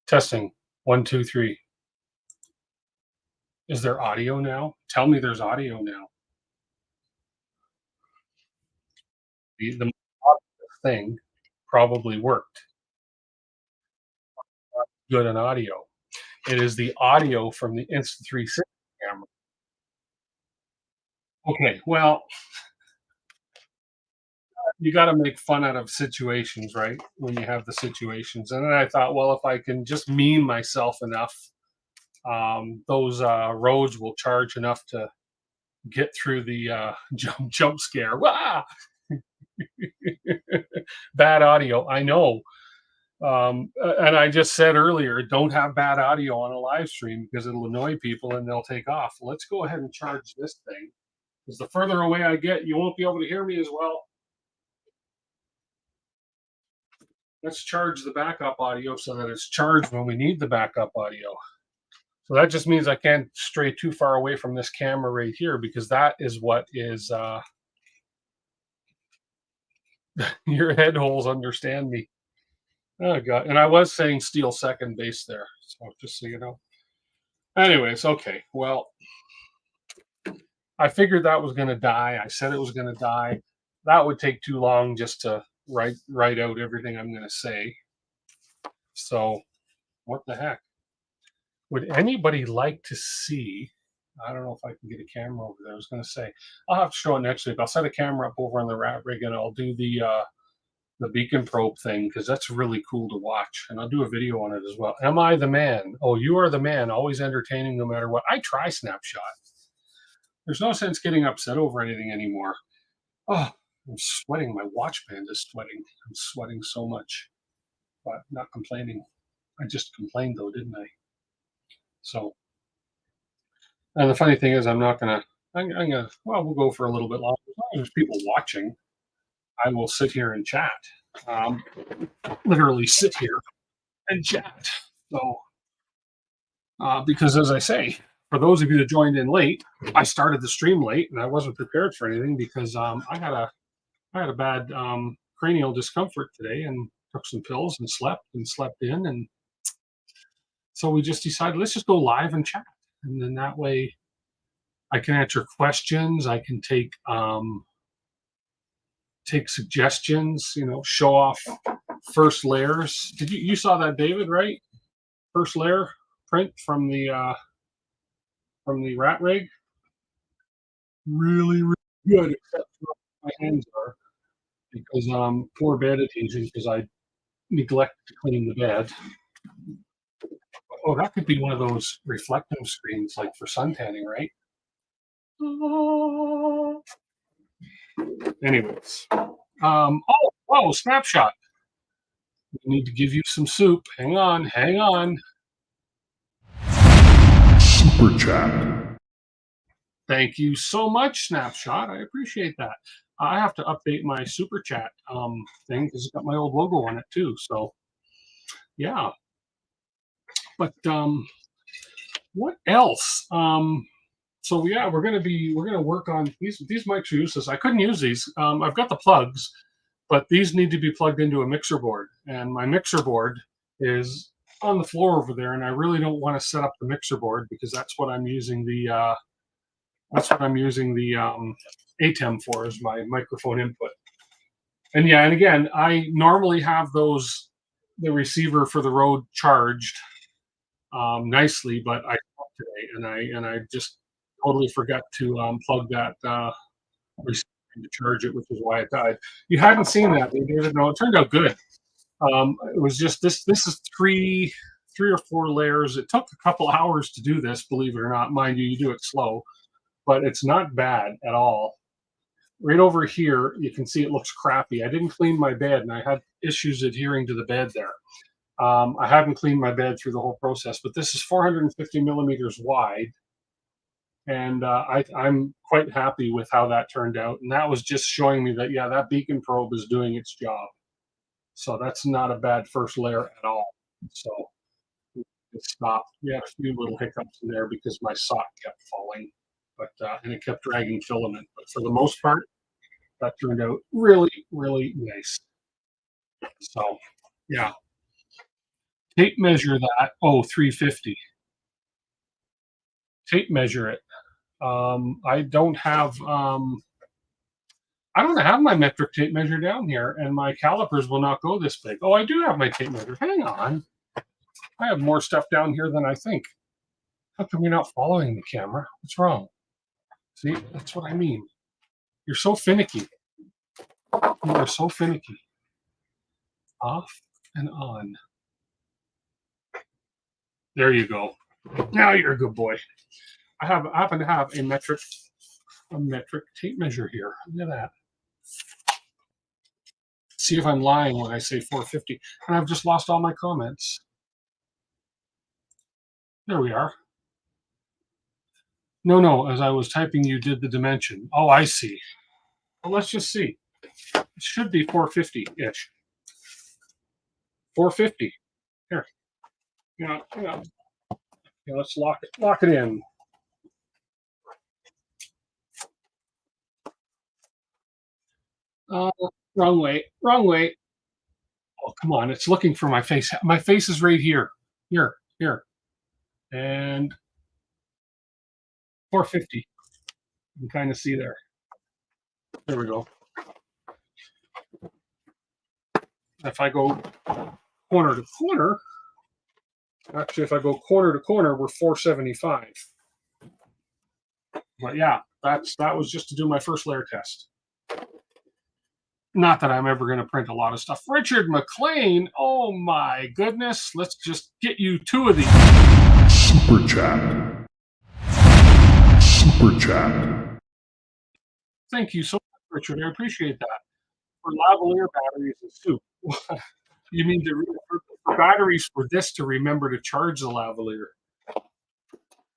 Testing. 1, 2, 3. Is there audio now? Tell me there's audio now. The thing probably worked. Good on audio. It is the audio from the Insta360 camera. Okay, well, you got to make fun out of situations, right? When you have the situations, and then I thought, well, if I can just meme myself enough, those roads will charge enough to get through the jump scare. Wah! Bad audio, I know. And I just said earlier, don't have bad audio on a live stream because it'll annoy people and they'll take off. Let's go ahead and charge this thing because the further away I get, you won't be able to hear me as well. Let's charge the backup audio so that it's charged when we need the backup audio. So that just means I can't stray too far away from this camera right here because that is what is your head holes understand me. Oh god. And I was saying steel second base there. So just so you know. Anyways, okay. Well, I figured that was gonna die. I said it was gonna die. That would take too long just to write out everything I'm gonna say. So what the heck? Would anybody like to see? I don't know if I can get a camera over there. I was going to say I'll have to show it next week. I'll set a camera up over on the rat rig and I'll do the beacon probe thing because that's really cool to watch. And I'll do a video on it as well. Am I the man? Oh, you are the man. Always entertaining no matter what. I try Snapshot. There's no sense getting upset over anything anymore. Oh, I'm sweating. My watch band is sweating. I'm sweating so much, but not complaining. I just complained though, didn't I? So, and the funny thing is, I'm not gonna. I'm gonna. Well, we'll go for a little bit longer. As long as there's people watching, I will sit here and chat. Um, Literally sit here and chat. So, because as I say, for those of you that joined in late, I started the stream late and I wasn't prepared for anything because I had a bad cranial discomfort today and took some pills and slept in, and so we just decided let's just go live and chat, and then that way I can answer questions. I can take suggestions. You know, show off first layers. You saw that, David? Right? First layer print from the rat rig. Really, really good. Except for my hands are because poor bed adhesion because I neglect to clean the bed. Oh, that could be one of those reflective screens like for sun tanning, right? Anyways, oh, snapshot. We need to give you some soup. Hang on, hang on. Super chat. Thank you so much, Snapshot. I appreciate that. I have to update my super chat thing because it's got my old logo on it too. So, yeah. But what else? So yeah, we're gonna work on these mics are useless. I couldn't use these. I've got the plugs, but these need to be plugged into a mixer board, and my mixer board is on the floor over there, and I really don't want to set up the mixer board because that's what I'm using the ATEM for is my microphone input. And yeah, and again, I normally have the receiver for the Rode charged nicely, but I stopped today and I just totally forgot to plug that receiver to charge it, which is why it died. You hadn't seen that, David? No, it turned out good. It was just this. This is three or four layers. It took a couple hours to do this, believe it or not. Mind you, you do it slow, but it's not bad at all. Right over here, you can see it looks crappy. I didn't clean my bed, and I had issues adhering to the bed there. I haven't cleaned my bed through the whole process, but this is 450 millimeters wide, and I'm quite happy with how that turned out. And that was just showing me that, yeah, that beacon probe is doing its job. So that's not a bad first layer at all. So it stopped. We had a few little hiccups in there because my sock kept falling, but and it kept dragging filament. But for the most part, that turned out really, really nice. So, yeah. Tape measure that. Oh, 350. Tape measure it. I don't have my metric tape measure down here, and my calipers will not go this big. Oh, I do have my tape measure. Hang on. I have more stuff down here than I think. How come you're not following the camera? What's wrong? See, that's what I mean. You're so finicky. You are so finicky. Off and on. There you go. Now you're a good boy. I happen to have a metric tape measure here. Look at that. See if I'm lying when I say 450. And I've just lost all my comments. There we are. No, as I was typing, you did the dimension. Oh, I see. Well, let's just see. It should be 450-ish. 450. Here. Yeah. Let's lock it in. Wrong way. Oh, come on. It's looking for my face. My face is right here. Here. And 450. You can kind of see there. There we go. If I go corner to corner, actually, if I go corner to corner, we're 475. But yeah, that was just to do my first layer test. Not that I'm ever going to print a lot of stuff. Richard McLean, oh my goodness. Let's just get you two of these. Super chat. Thank you so much, Richard. I appreciate that. For lavalier batteries and soup. You mean for batteries for this to remember to charge the lavalier?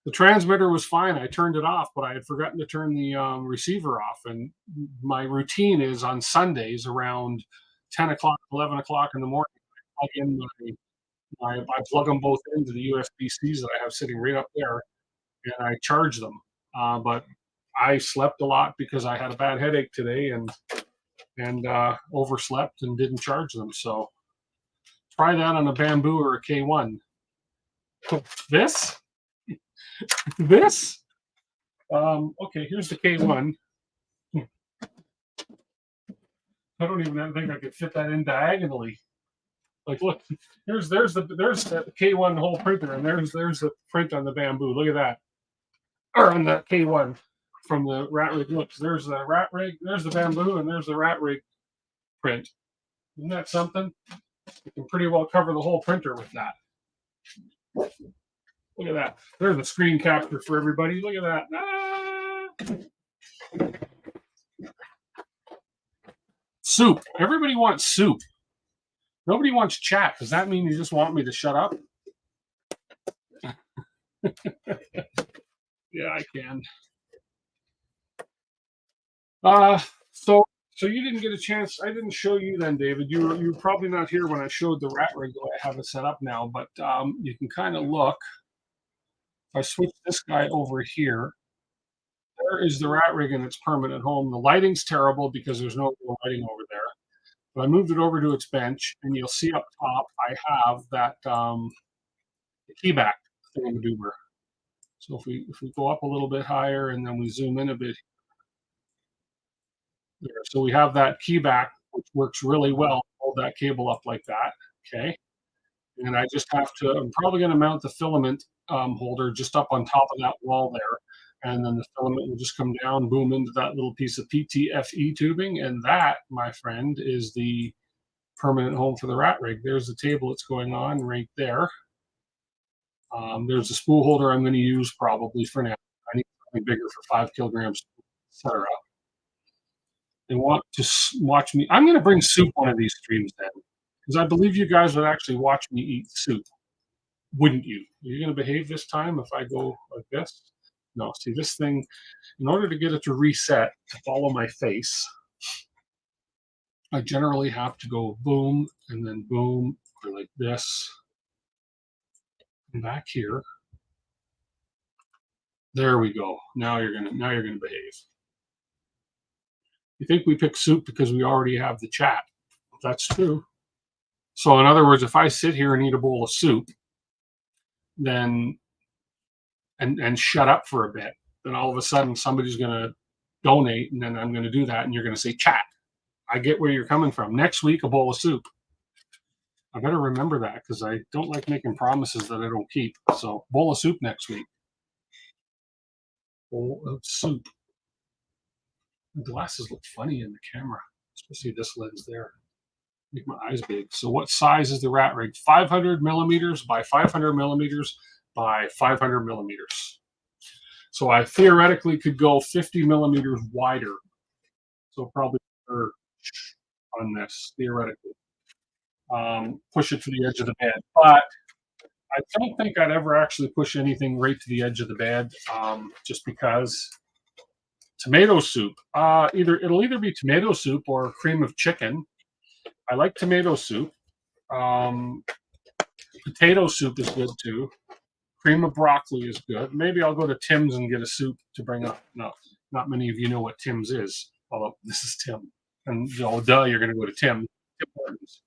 The transmitter was fine. I turned it off, but I had forgotten to turn the receiver off. And my routine is on Sundays around 10 o'clock, 11 o'clock in the morning. I plug in I plug them both into the USB-Cs that I have sitting right up there, and I charge them. But I slept a lot because I had a bad headache today and overslept and didn't charge them. So try that on a Bamboo or a K1. This? Okay, here's the K1. I don't even think I could fit that in diagonally. Like, look, there's the K1 whole printer, and there's the print on the Bamboo. Look at that, or on the K1 from the Rat Rig. Look, there's the Rat Rig, there's the Bamboo, and there's the Rat Rig print. Isn't that something? You can pretty well cover the whole printer with that. Look at that. There's a screen capture for everybody. Look at that. Soup. Everybody wants soup. Nobody wants chat. Does that mean you just want me to shut up? Yeah, I can. So you didn't get a chance. I didn't show you then, David. You were probably not here when I showed the Rat Rig. I have it set up now, but you can kind of look. If I switch this guy over here, there is the Rat Rig in its permanent home. The lighting's terrible because there's no lighting over there. But I moved it over to its bench, and you'll see up top I have that keyback thingamajigger. So if we go up a little bit higher and then we zoom in a bit, there. So we have that keyback, which works really well. Hold that cable up like that, okay? And I just have to. I'm probably going to mount the filament holder just up on top of that wall there, and then the filament will just come down, boom, into that little piece of PTFE tubing, and that, my friend, is the permanent home for the Rat Rig. There's the table it's going on right there. There's a spool holder I'm going to use probably for now. I need something bigger for 5 kilograms, etc. They want to watch me. I'm going to bring soup one of these streams then, because I believe you guys would actually watch me eat soup. Wouldn't you? Are you going to behave this time if I go like this? No, see this thing, in order to get it to reset, to follow my face, I generally have to go boom, and then boom, or like this, and back here. There we go. Now you're gonna behave. You think we pick soup because we already have the chat. That's true. So in other words, if I sit here and eat a bowl of soup, then and shut up for a bit, then all of a sudden somebody's going to donate, and then I'm going to do that, and you're going to say, "Chat, I get where you're coming from. Next week, a bowl of soup." I better remember that because I don't like making promises that I don't keep. So, bowl of soup next week. Bowl of soup. The glasses look funny in the camera, especially this lens there. Make my eyes big. So, what size is the rat rig? 500 millimeters by 500 millimeters by 500 millimeters. So, I theoretically could go 50 millimeters wider. So, probably on this, theoretically. Push it to the edge of the bed. But I don't think I'd ever actually push anything right to the edge of the bed, just because tomato soup. It'll either be tomato soup or cream of chicken. I like tomato soup. Potato soup is good too. Cream of broccoli is good. Maybe I'll go to Tim's and get a soup to bring up. No, not many of you know what Tim's is. Although this is Tim, and duh, you're going to go to Tim Hortons.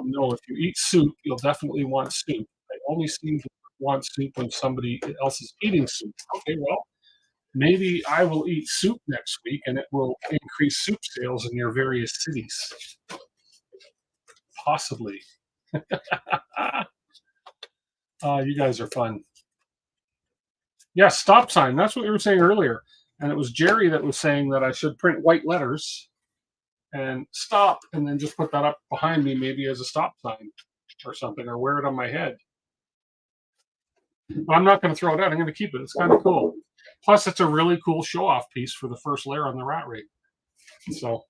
No, if you eat soup, you'll definitely want soup. I only seem to want soup when somebody else is eating soup. Okay, well, maybe I will eat soup next week and it will increase soup sales in your various cities. Possibly. You guys are fun. Yeah, stop sign. That's what we were saying earlier. And it was Jerry that was saying that I should print white letters and stop, and then just put that up behind me, maybe as a stop sign or something, or wear it on my head. But I'm not going to throw it out. I'm going to keep it. It's kind of cool. Plus, it's a really cool show-off piece for the first layer on the rat rig. So,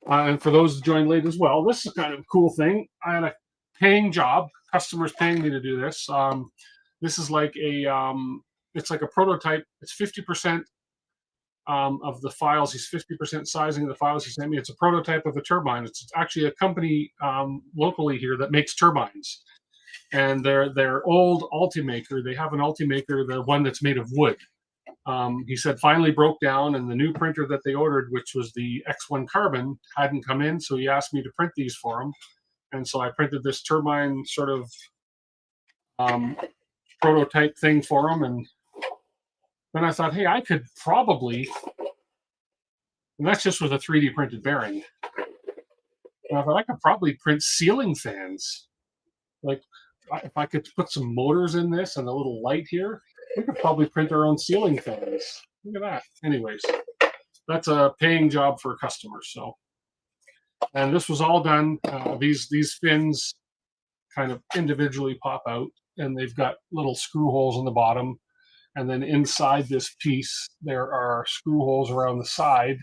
and for those who joined late as well, this is kind of a cool thing. I had a paying job. Customers paying me to do this. This is like it's like a prototype. It's 50%. Of the files. He's 50% sizing of the files he sent me. It's a prototype of a turbine. It's actually a company locally here that makes turbines. And they're old Ultimaker. They have an Ultimaker, the one that's made of wood. He said finally broke down, and the new printer that they ordered, which was the X1 Carbon, hadn't come in. So he asked me to print these for him. And so I printed this turbine sort of prototype thing for him. And then I thought, hey, I could probably, and that's just with a 3D printed bearing. And I thought I could probably print ceiling fans. Like, if I could put some motors in this and a little light here, we could probably print our own ceiling fans. Look at that. Anyways, that's a paying job for customers. So, and this was all done. These fins kind of individually pop out, and they've got little screw holes in the bottom. And then inside this piece, there are screw holes around the side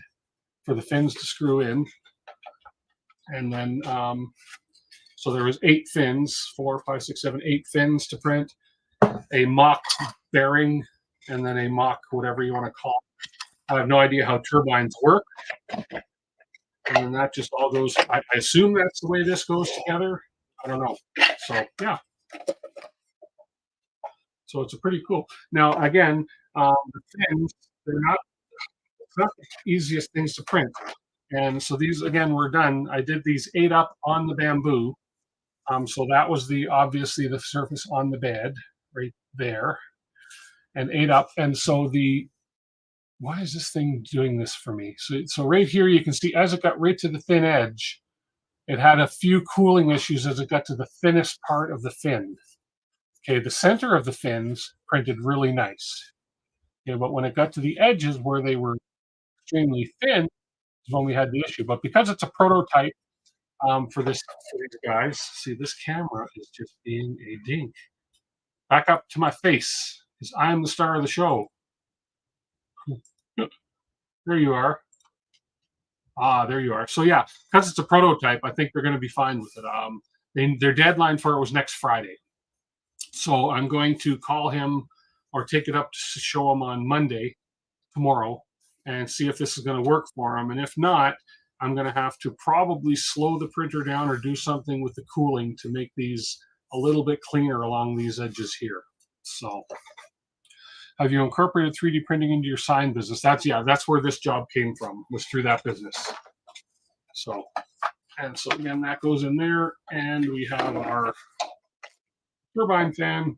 for the fins to screw in. And then, so there was 8 fins, 4, 5, 6, 7, 8 fins to print, a mock bearing, and then a mock whatever you want to call it. I have no idea how turbines work. And then that just all goes, I assume that's the way this goes together. I don't know. So, yeah. So it's a pretty cool. Now, again, the fins, it's not the easiest things to print. And so these, again, were done. I did these 8 up on the bamboo. So that was obviously the surface on the bed right there, and 8 up. And so why is this thing doing this for me? So right here, you can see as it got right to the thin edge, it had a few cooling issues as it got to the thinnest part of the fin. Okay, the center of the fins printed really nice. Okay, but when it got to the edges where they were extremely thin, is when we had the issue. But because it's a prototype for these guys, see, this camera is just being a dink. Back up to my face, because I am the star of the show. There you are. There you are. So yeah, because it's a prototype, I think they're going to be fine with it. Their deadline for it was next Friday. So I'm going to call him or take it up to show him on Monday, tomorrow, and see if this is going to work for him. And if not, I'm going to have to probably slow the printer down or do something with the cooling to make these a little bit cleaner along these edges here. So have you incorporated 3D printing into your sign business? That's where this job came from, was through that business. So And so again, that goes in there, and we have our turbine fan.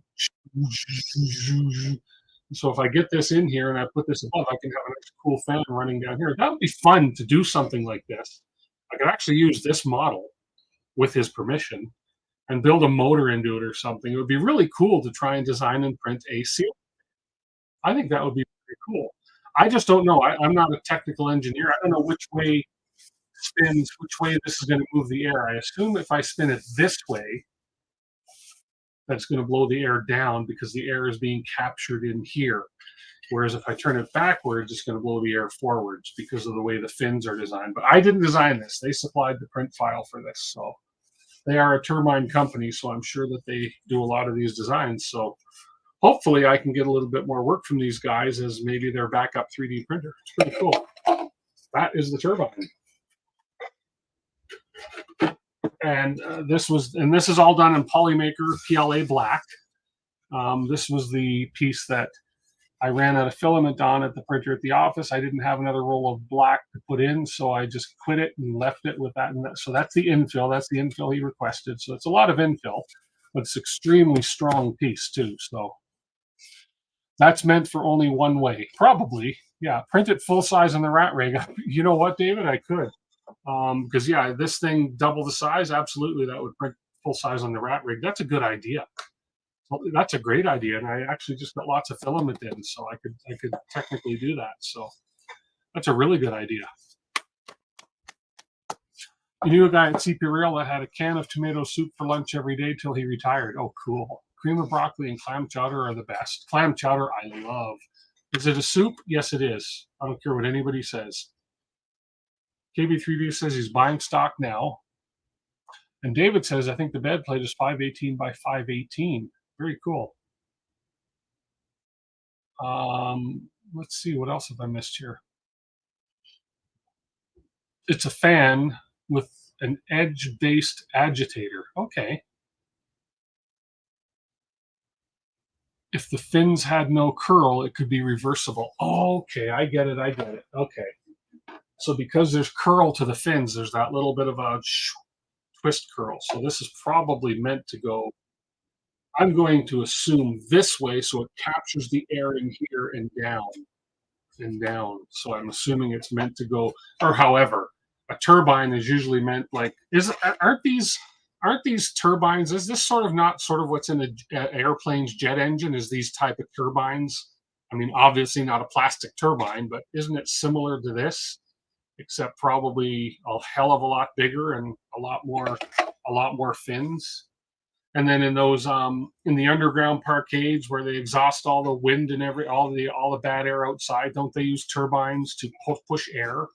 So if I get this in here and I put this above, I can have a nice cool fan running down here. That would be fun to do something like this. I could actually use this model with his permission and build a motor into it or something. It would be really cool to try and design and print a seal. I think that would be pretty cool. I just don't know. I'm not a technical engineer. I don't know which way spins, which way this is going to move the air. I assume if I spin it this way, that's going to blow the air down because the air is being captured in here. Whereas if I turn it backwards, it's going to blow the air forwards because of the way the fins are designed. But I didn't design this. They supplied the print file for this. So they are a turbine company, so I'm sure that they do a lot of these designs. So hopefully I can get a little bit more work from these guys as maybe their backup 3D printer. It's pretty cool. That is the turbine. And this is all done in Polymaker PLA black. This was the piece that I ran out of filament on at the printer at the office. I didn't have another roll of black to put in, so I just quit it and left it with that. So that's the infill. That's the infill he requested. So it's a lot of infill, but it's extremely strong piece too. So that's meant for only one way. Probably, yeah. Print it full size on the rat rig. You know what, David? I could. Because yeah, this thing double the size, absolutely, that would print full size on the rat rig. That's a good idea. Well, that's a great idea, and I actually just got lots of filament in, so I could technically do that. So that's a really good idea. You knew a guy at CP Rail that had a can of tomato soup for lunch every day till he retired. Oh, cool. Cream of broccoli and clam chowder are the best. Clam chowder I love. Is it a soup? Yes, it is. I don't care what anybody says. KB3D says he's buying stock now. And David says, I think the bed plate is 518 by 518. Very cool. Let's see, what else have I missed here? It's a fan with an edge-based agitator. Okay. If the fins had no curl, it could be reversible. Okay, I get it. Okay. So because there's curl to the fins, there's that little bit of a twist curl. So this is probably meant to go, I'm going to assume this way so it captures the air in here and down. So I'm assuming it's meant to go, or however, a turbine is usually meant like, aren't these turbines, is this sort of not sort of what's in an airplane's jet engine, is these type of turbines? I mean, obviously not a plastic turbine, but isn't it similar to this? Except probably a hell of a lot bigger and a lot more fins. And then in those in the underground parkades where they exhaust all the wind and all the bad air outside, don't they use turbines to push air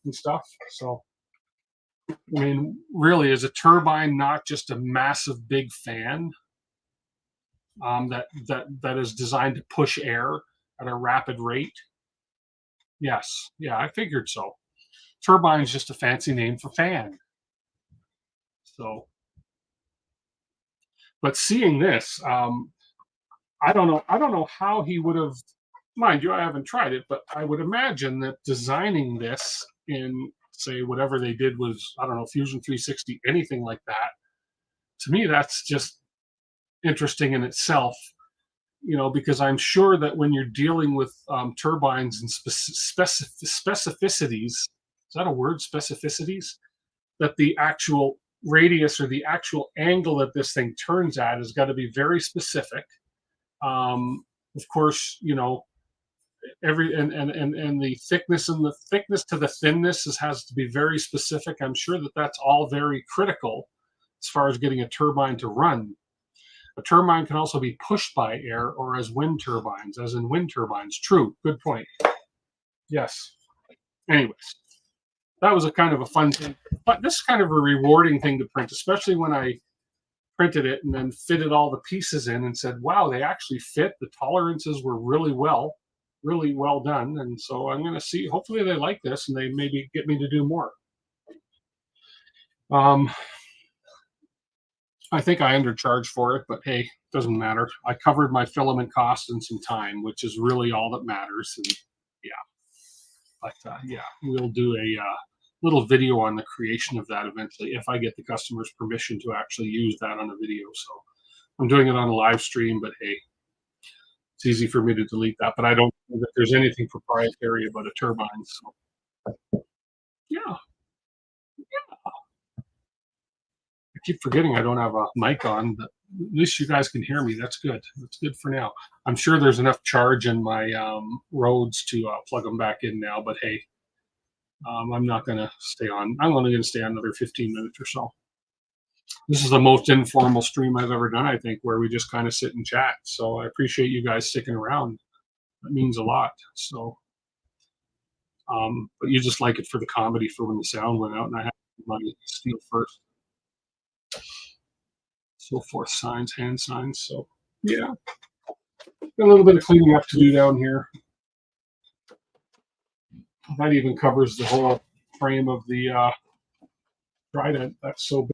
and stuff? So I mean, really, is a turbine not just a massive big fan that is designed to push air at a rapid rate? Yes, yeah, I figured so. Turbine's just a fancy name for fan. So, but seeing this, I don't know how he would have. Mind you, I haven't tried it, but I would imagine that designing this in, say, whatever they did was, I don't know, Fusion 360, anything like that. To me, that's just interesting in itself, you know, because I'm sure that when you're dealing with turbines and specificities, is that a word? Specificities? That the actual radius or the actual angle that this thing turns at has got to be very specific. Of course, you know, and the thickness to the thinness has to be very specific. I'm sure that that's all very critical as far as getting a turbine to run. A turbine can also be pushed by air or as wind turbines, as in wind turbines. True, good point. Yes. Anyways, that was a kind of a fun thing, but this is kind of a rewarding thing to print, especially when I printed it and then fitted all the pieces in and said, wow, they actually fit. The tolerances were really well done. And so I'm going to see, hopefully they like this and they maybe get me to do more. I think I undercharged for it, but hey, doesn't matter. I covered my filament cost and some time, which is really all that matters. And yeah, but yeah, we'll do little video on the creation of that eventually, if I get the customer's permission to actually use that on a video. So I'm doing it on a live stream, but hey, it's easy for me to delete that. But I don't know that there's anything proprietary about a turbine. So yeah, I keep forgetting I don't have a mic on, but at least you guys can hear me. That's good. That's good for now. I'm sure there's enough charge in my Rhodes to plug them back in now. But hey, I'm not going to stay on. I'm only going to stay on another 15 minutes or so. This is the most informal stream I've ever done, I think, where we just kind of sit and chat. So I appreciate you guys sticking around. That means a lot. So, but you just like it for the comedy for when the sound went out and I had money steal first. So forth, signs, hand signs. So yeah, got a little bit of cleaning up to do down here. That even covers the whole frame of the Trident. That's so big.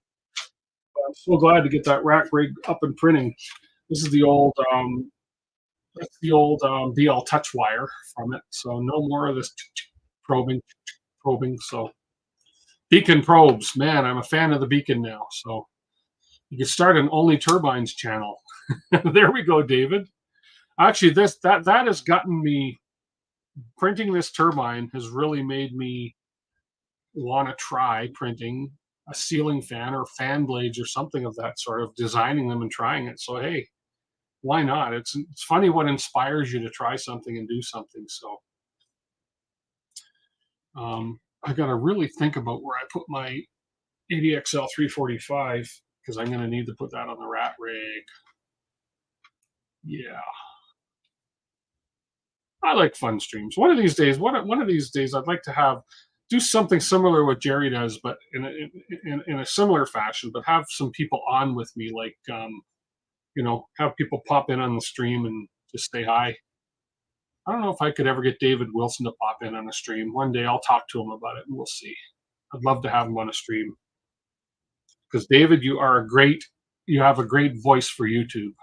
I'm so glad to get that rack rig up and printing. This is the old that's the old BL touch wire from it. So no more of this probing. So Beacon probes, man, I'm a fan of the Beacon now. So you can start an Only Turbines channel. There we go, David. Actually, that has gotten me. Printing this turbine has really made me want to try printing a ceiling fan or fan blades or something of that sort, of designing them and trying it. So hey, why not? It's funny what inspires you to try something and do something. So I got to really think about where I put my ADXL 345 because I'm going to need to put that on the rat rig. Yeah. I like fun streams. One of these days, I'd like to do something similar to what Jerry does, but in a similar fashion. But have some people on with me, like have people pop in on the stream and just say hi. I don't know if I could ever get David Wilson to pop in on a stream. One day I'll talk to him about it, and we'll see. I'd love to have him on a stream because David, you have a great voice for YouTube.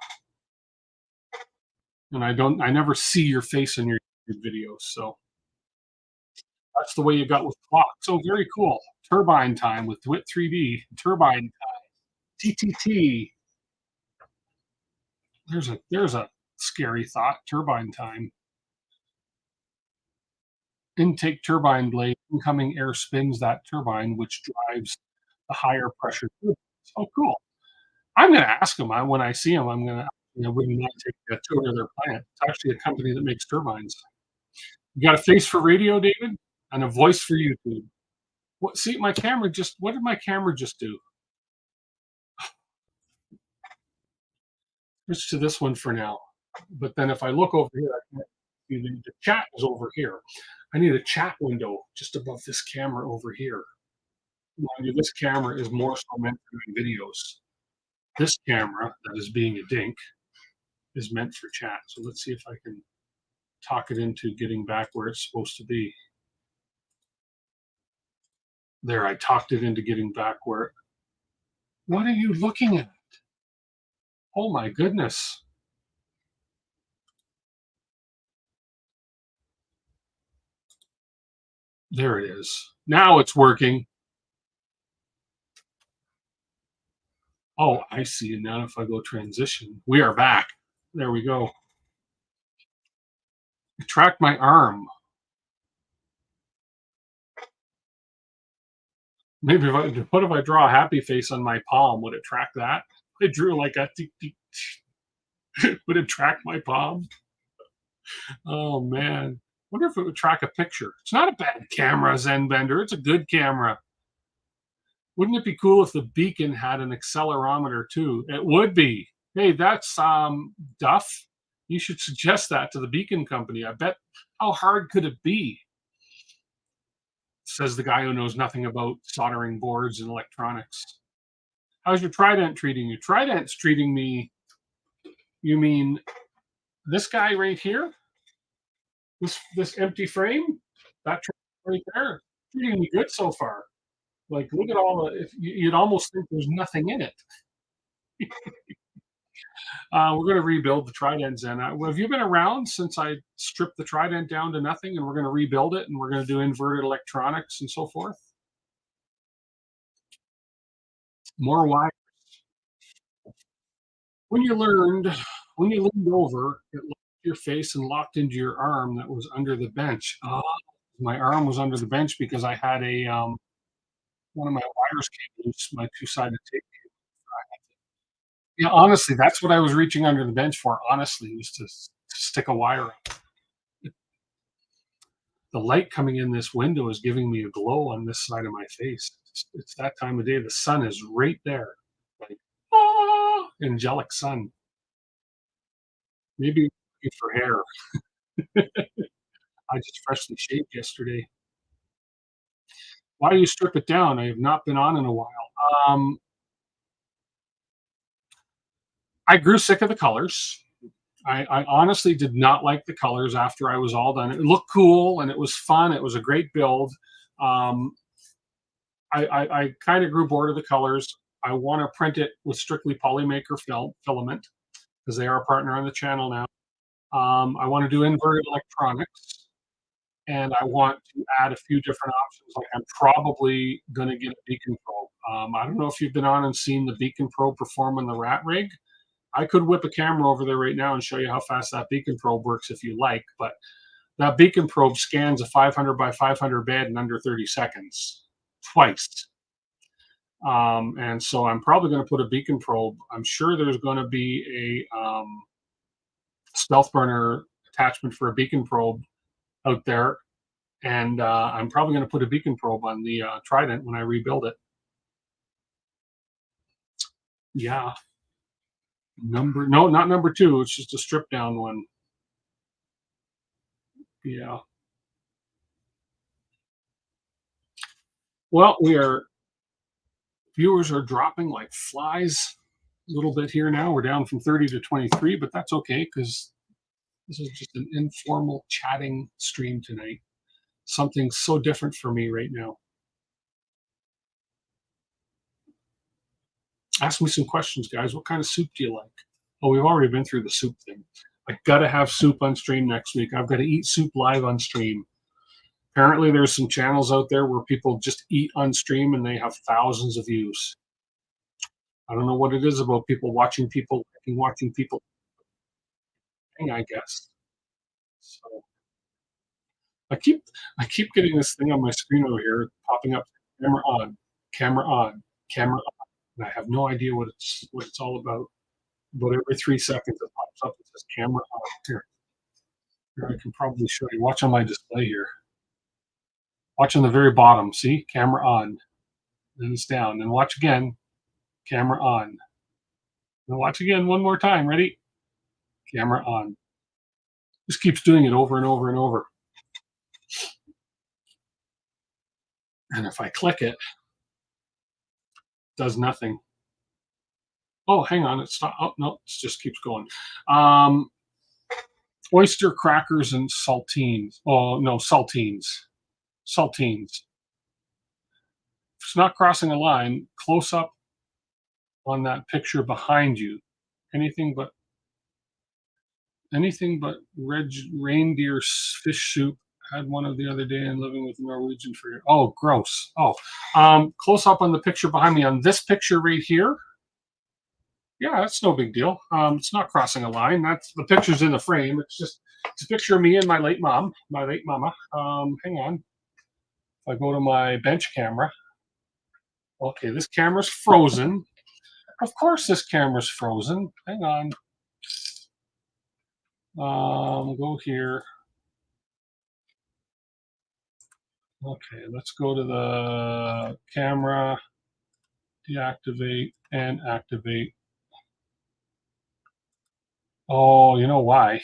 And I never see your face in your videos, so that's the way you got with clock. So very cool. Turbine time with DeWitt 3D. Turbine time. TTT. There's a scary thought. Turbine time. Intake turbine blade. Incoming air spins that turbine, which drives the higher pressure. Oh, cool. I'm going to ask him when I see him. I'm going to. Wouldn't mind taking a tour of their plant. It's actually a company that makes turbines. You got a face for radio, David, and a voice for YouTube. What? See, what did my camera just do? Switch to this one for now. But then if I look over here, the chat is over here. I need a chat window just above this camera over here. This camera is more so meant for doing videos. This camera, that is being a dink, is meant for chat. So let's see if I can talk it into getting back where it's supposed to be. There, I talked it into getting back where. What are you looking at? Oh my goodness. There it is. Now it's working. Oh, I see. And now if I go transition, we are back. There we go. Track my arm. Maybe what if I draw a happy face on my palm? Would it track that? I drew like a would it track my palm? Oh man. Wonder if it would track a picture. It's not a bad camera, Zenbender. It's a good camera. Wouldn't it be cool if the Beacon had an accelerometer too? It would be. Hey, that's Duff. You should suggest that to the Beacon company. I bet. How hard could it be? Says the guy who knows nothing about soldering boards and electronics. How's your Trident treating you? Trident's treating me. You mean this guy right here? This empty frame? That right there? Treating me good so far. Like, look at all the. You'd almost think there's nothing in it. We're going to rebuild the Trident Zen. Have you been around since I stripped the Trident down to nothing, and we're going to rebuild it, and we're going to do inverted electronics and so forth? More wire. When you learned, when you leaned over, it locked your face and locked into your arm that was under the bench. My arm was under the bench because I had one of my wires came loose, my two-sided tape. Yeah, honestly, that's what I was reaching under the bench for. Honestly, was to stick a wire up. The light coming in this window is giving me a glow on this side of my face. It's that time of day. The sun is right there, like angelic sun. Maybe for hair. I just freshly shaved yesterday. Why do you strip it down? I have not been on in a while. Um, I grew sick of the colors. I honestly did not like the colors after I was all done. It looked cool and it was fun. It was a great build. Um, I kind of grew bored of the colors. I want to print it with strictly Polymaker filament because they are a partner on the channel now. I want to do inverted electronics, and I want to add a few different options. Like I'm probably going to get a beacon probe. I don't know if you've been on and seen the beacon probe perform on the rat rig. I could whip a camera over there right now and show you how fast that beacon probe works if you like. But that beacon probe scans a 500 by 500 bed in under 30 seconds, twice. And so I'm probably going to put a beacon probe. I'm sure there's going to be a stealth burner attachment for a beacon probe out there. And I'm probably going to put a beacon probe on the Trident when I rebuild it. Yeah. No, not number 2. It's just a stripped down one. Yeah. Well, viewers are dropping like flies a little bit here now. We're down from 30 to 23, but that's okay because this is just an informal chatting stream tonight. Something so different for me right now. Ask me some questions, guys. What kind of soup do you like? Oh, we've already been through the soup thing. I gotta have soup on stream next week. I've got to eat soup live on stream. Apparently, there's some channels out there where people just eat on stream and they have thousands of views. I don't know what it is about people watching people, I guess. So I keep getting this thing on my screen over here popping up, camera on, camera on, camera on, and I have no idea what it's all about. But every 3 seconds it pops up and says camera on. Here I can probably show you. Watch on my display here. Watch on the very bottom. See, camera on. Then it's down. Then watch again. Camera on. Then watch again one more time. Ready? Camera on. Just keeps doing it over and over and over. And if I click it, it does nothing. Oh, hang on. It's not. Oh, no. It just keeps going. Oyster crackers and saltines. Oh, no. Saltines. Saltines. If it's not crossing a line, close up on that picture behind you. Anything but reindeer fish soup. Had one of the other day and living with a Norwegian for years. Oh, gross. Oh, close up on the picture behind me on this picture right here. Yeah, that's no big deal. It's not crossing a line. That's the picture's in the frame. It's a picture of me and my late mama. Hang on. If I go to my bench camera. Okay, this camera's frozen. Of course this camera's frozen. Hang on. Go here. Okay, let's go to the camera, deactivate and activate. Oh, you know why?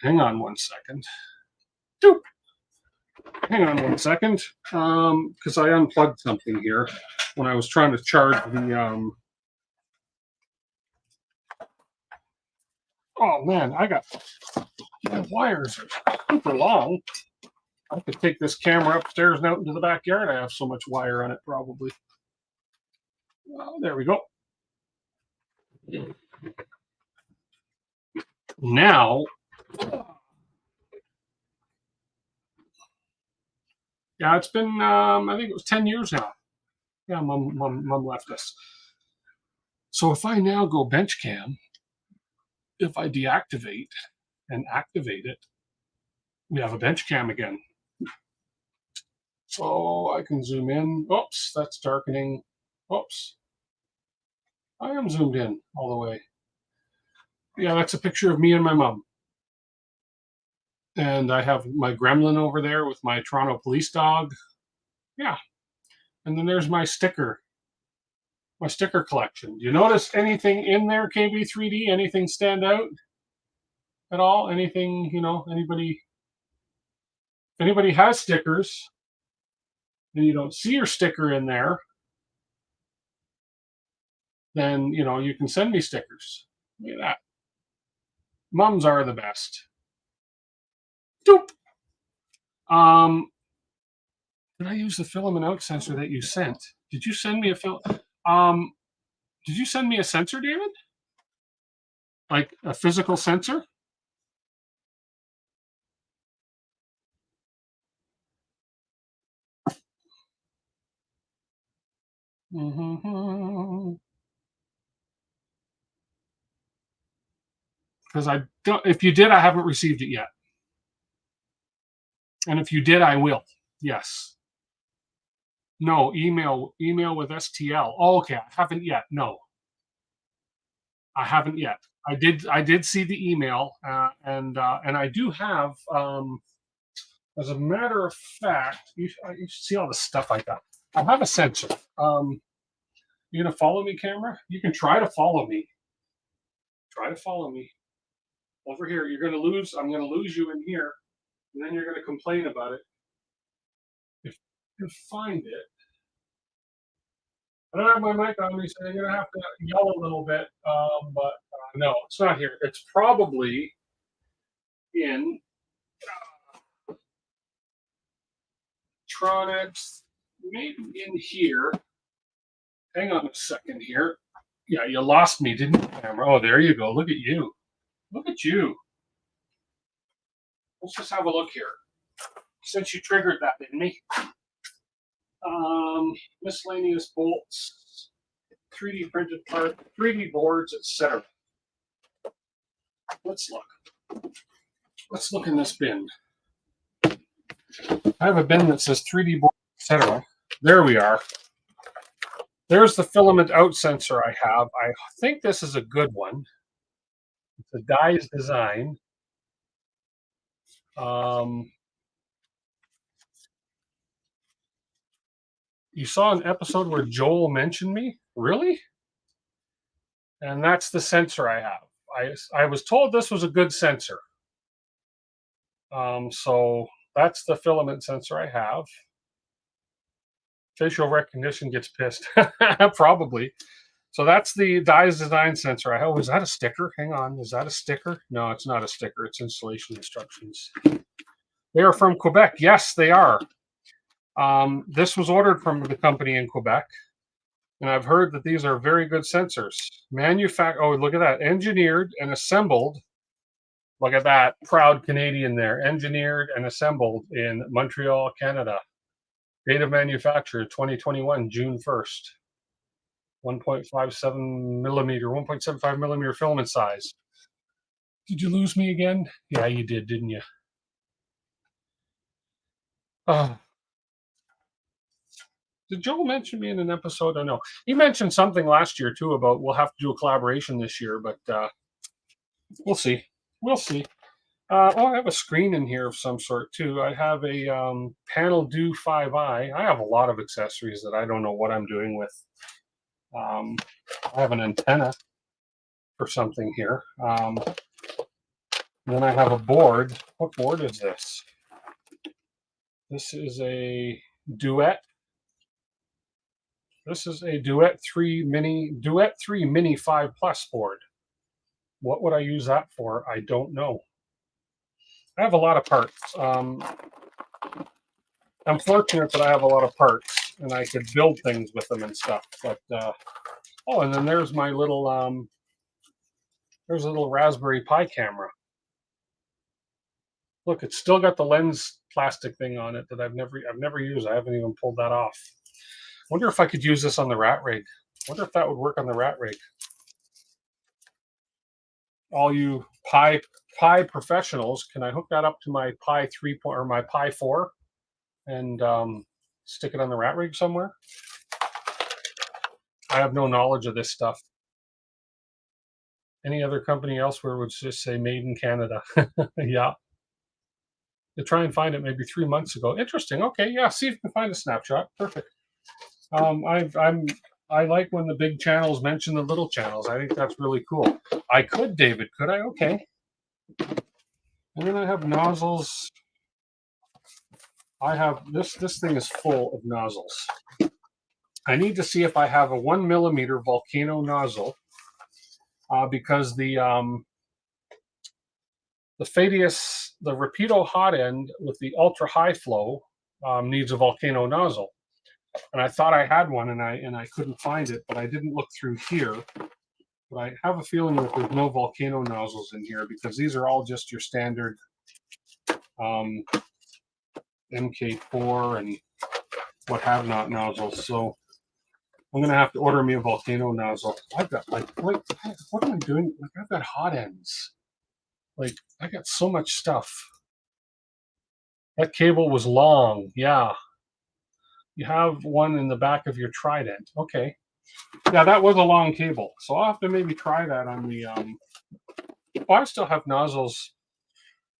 Hang on one second. Doop. Hang on one second, because I unplugged something here when I was trying to charge the. Oh man, my wires are super long. I could take this camera upstairs and out into the backyard. I have so much wire on it, probably. Oh, there we go. Now, yeah, it's been, I think it was 10 years now. Yeah, mom left us. So if I now go bench cam, if I deactivate and activate it, we have a bench cam again. So I can zoom in. Oops, that's darkening. Oops. I am zoomed in all the way. Yeah, that's a picture of me and my mom. And I have my gremlin over there with my Toronto police dog. Yeah. And then there's my sticker collection. Do you notice anything in there, KB3D? Anything stand out at all? Anything, if anybody has stickers and you don't see your sticker in there, then, you can send me stickers. Look at that. Mums are the best. Doop. Did I use the filament out sensor that you sent? Did you send me a did you send me a sensor, David? Like a physical sensor? Because I don't. If you did, I haven't received it yet. And if you did, I will. Yes. No, email with STL. Oh, okay. I haven't yet. No, I haven't yet. I did see the email, and I do have. As a matter of fact, you should see all the stuff I got. I have a sensor. You gonna follow me, camera? You can try to follow me. Try to follow me. Over here, you're gonna lose. I'm gonna lose you in here, and then you're gonna complain about it. If you can find it. I don't have my mic on me, so you're gonna have to yell a little bit. But no, it's not here. It's probably in Tronics, maybe in here. Hang on a second here. Yeah, you lost me, didn't you, camera? Oh, there you go. Look at you. Look at you. Let's just have a look here. Since you triggered that in me. Miscellaneous bolts, 3D printed part, 3D boards, etc. Let's look. Let's look in this bin. I have a bin that says 3D boards, etc. There we are. There's the filament out sensor I have. I think this is a good one. It's a Dye's design. You saw an episode where Joel mentioned me? Really? And that's the sensor I have. I was told this was a good sensor. So that's the filament sensor I have. Facial recognition gets pissed. Probably. So that's the Dye's design sensor I have. Oh, is that a sticker? Hang on. Is that a sticker? No, it's not a sticker. It's installation instructions. They are from Quebec. Yes, they are. This was ordered from the company in Quebec. And I've heard that these are very good sensors. Oh, look at that. Engineered and assembled. Look at that. Proud Canadian there. Engineered and assembled in Montreal, Canada. Date of manufacture, 2021, June 1st. 1.57 millimeter, 1.75 millimeter filament size. Did you lose me again? Yeah, you did, didn't you? Did Joel mention me in an episode? I know he mentioned something last year too about we'll have to do a collaboration this year, but we'll see. We'll see. I have a screen in here of some sort too. I have a Panel Do 5i. I have a lot of accessories that I don't know what I'm doing with. I have an antenna for something here. Then I have a board. What board is this? This is a Duet. This is a Duet 3 Mini 5 Plus board. What would I use that for? I don't know. I have a lot of parts. I'm fortunate that I have a lot of parts and I could build things with them and stuff. But and then there's my little there's a little Raspberry Pi camera. Look, it's still got the lens plastic thing on it that I've never used. I haven't even pulled that off. Wonder if I could use this on the rat rig. Wonder if that would work on the rat rig. All you Pi professionals, can I hook that up to my Pi 3 or my Pi 4 and stick it on the rat rig somewhere? I have no knowledge of this stuff. Any other company elsewhere would just say made in Canada. Yeah. To try and find it maybe 3 months ago. Interesting. Okay, yeah. See if you can find a snapshot. Perfect. I like when the big channels mention the little channels. I think that's really cool. I could, David. Could I? Okay. And then I have nozzles. I have this thing is full of nozzles. I need to see if I have a 1 millimeter Volcano nozzle because the Phaedius, the Rapido hot end with the ultra high flow needs a Volcano nozzle. And I thought I had one and I couldn't find it, but I didn't look through here. But I have a feeling that there's no Volcano nozzles in here because these are all just your standard MK4 and what have not nozzles. So I'm gonna have to order me a Volcano nozzle. I've got like what am I doing? Like I've got hot ends. Like I got so much stuff. That cable was long. Yeah. You have one in the back of your Trident. Okay. Yeah, that was a long cable. So I'll have to maybe try that on the oh, I still have nozzles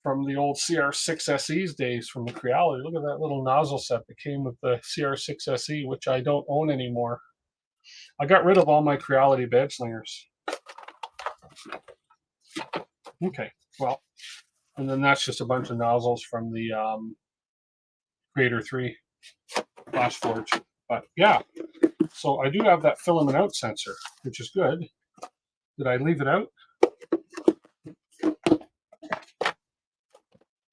from the old CR6 SE's days from the Creality. Look at that little nozzle set that came with the CR6 SE, which I don't own anymore. I got rid of all my Creality bed slingers. Okay, well, and then that's just a bunch of nozzles from the Creator 3 Flash Forge. But yeah, so I do have that filament out sensor, which is good. Did I leave it out?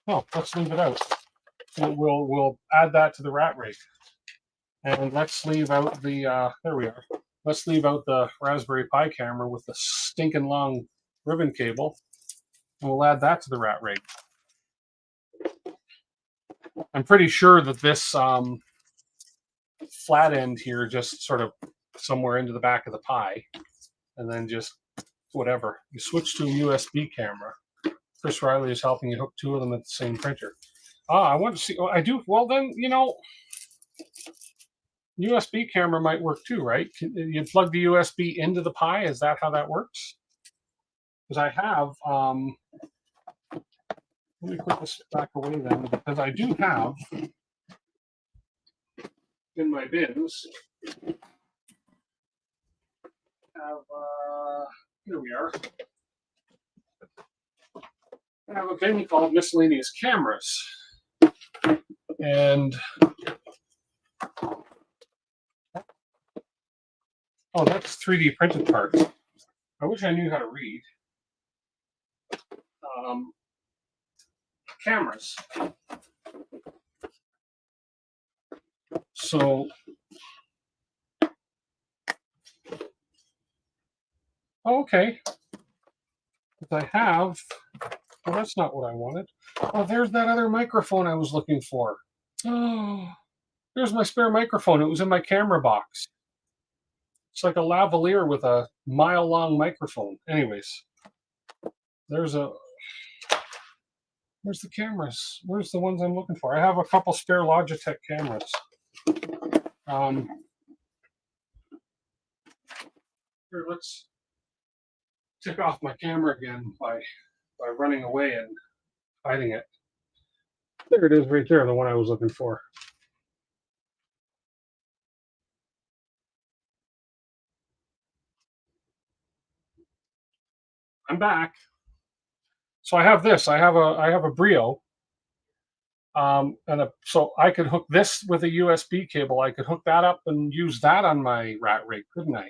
No, let's leave it out. We'll add that to the rat rig. And let's leave out the, there we are. Let's leave out the Raspberry Pi camera with the stinking long ribbon cable. And we'll add that to the rat rig. I'm pretty sure that this flat end here just sort of somewhere into the back of the Pi. And then just whatever. You switch to a USB camera. Chris Riley is helping you hook two of them at the same printer. I want to see. Oh, I do. Well, then, you know, USB camera might work too, right? You plug the USB into the Pi. Is that how that works? Because I have. Let me put this back away then, because I do have in my bins. Here we are. I have a bin called Miscellaneous Cameras. And oh, that's 3D printed parts. I wish I knew how to read. Cameras. So okay. I have. Well, that's not what I wanted. Oh, there's that other microphone I was looking for. Oh, there's my spare microphone. It was in my camera box. It's like a lavalier with a mile-long microphone. Anyways, where's the cameras? Where's the ones I'm looking for? I have a couple spare Logitech cameras. Here, let's tick off my camera again by running away and hiding it. There it is right there, the one I was looking for. I'm back. So I have this. I have a Brio. So I could hook this with a USB cable. I could hook that up and use that on my rat rig, couldn't I?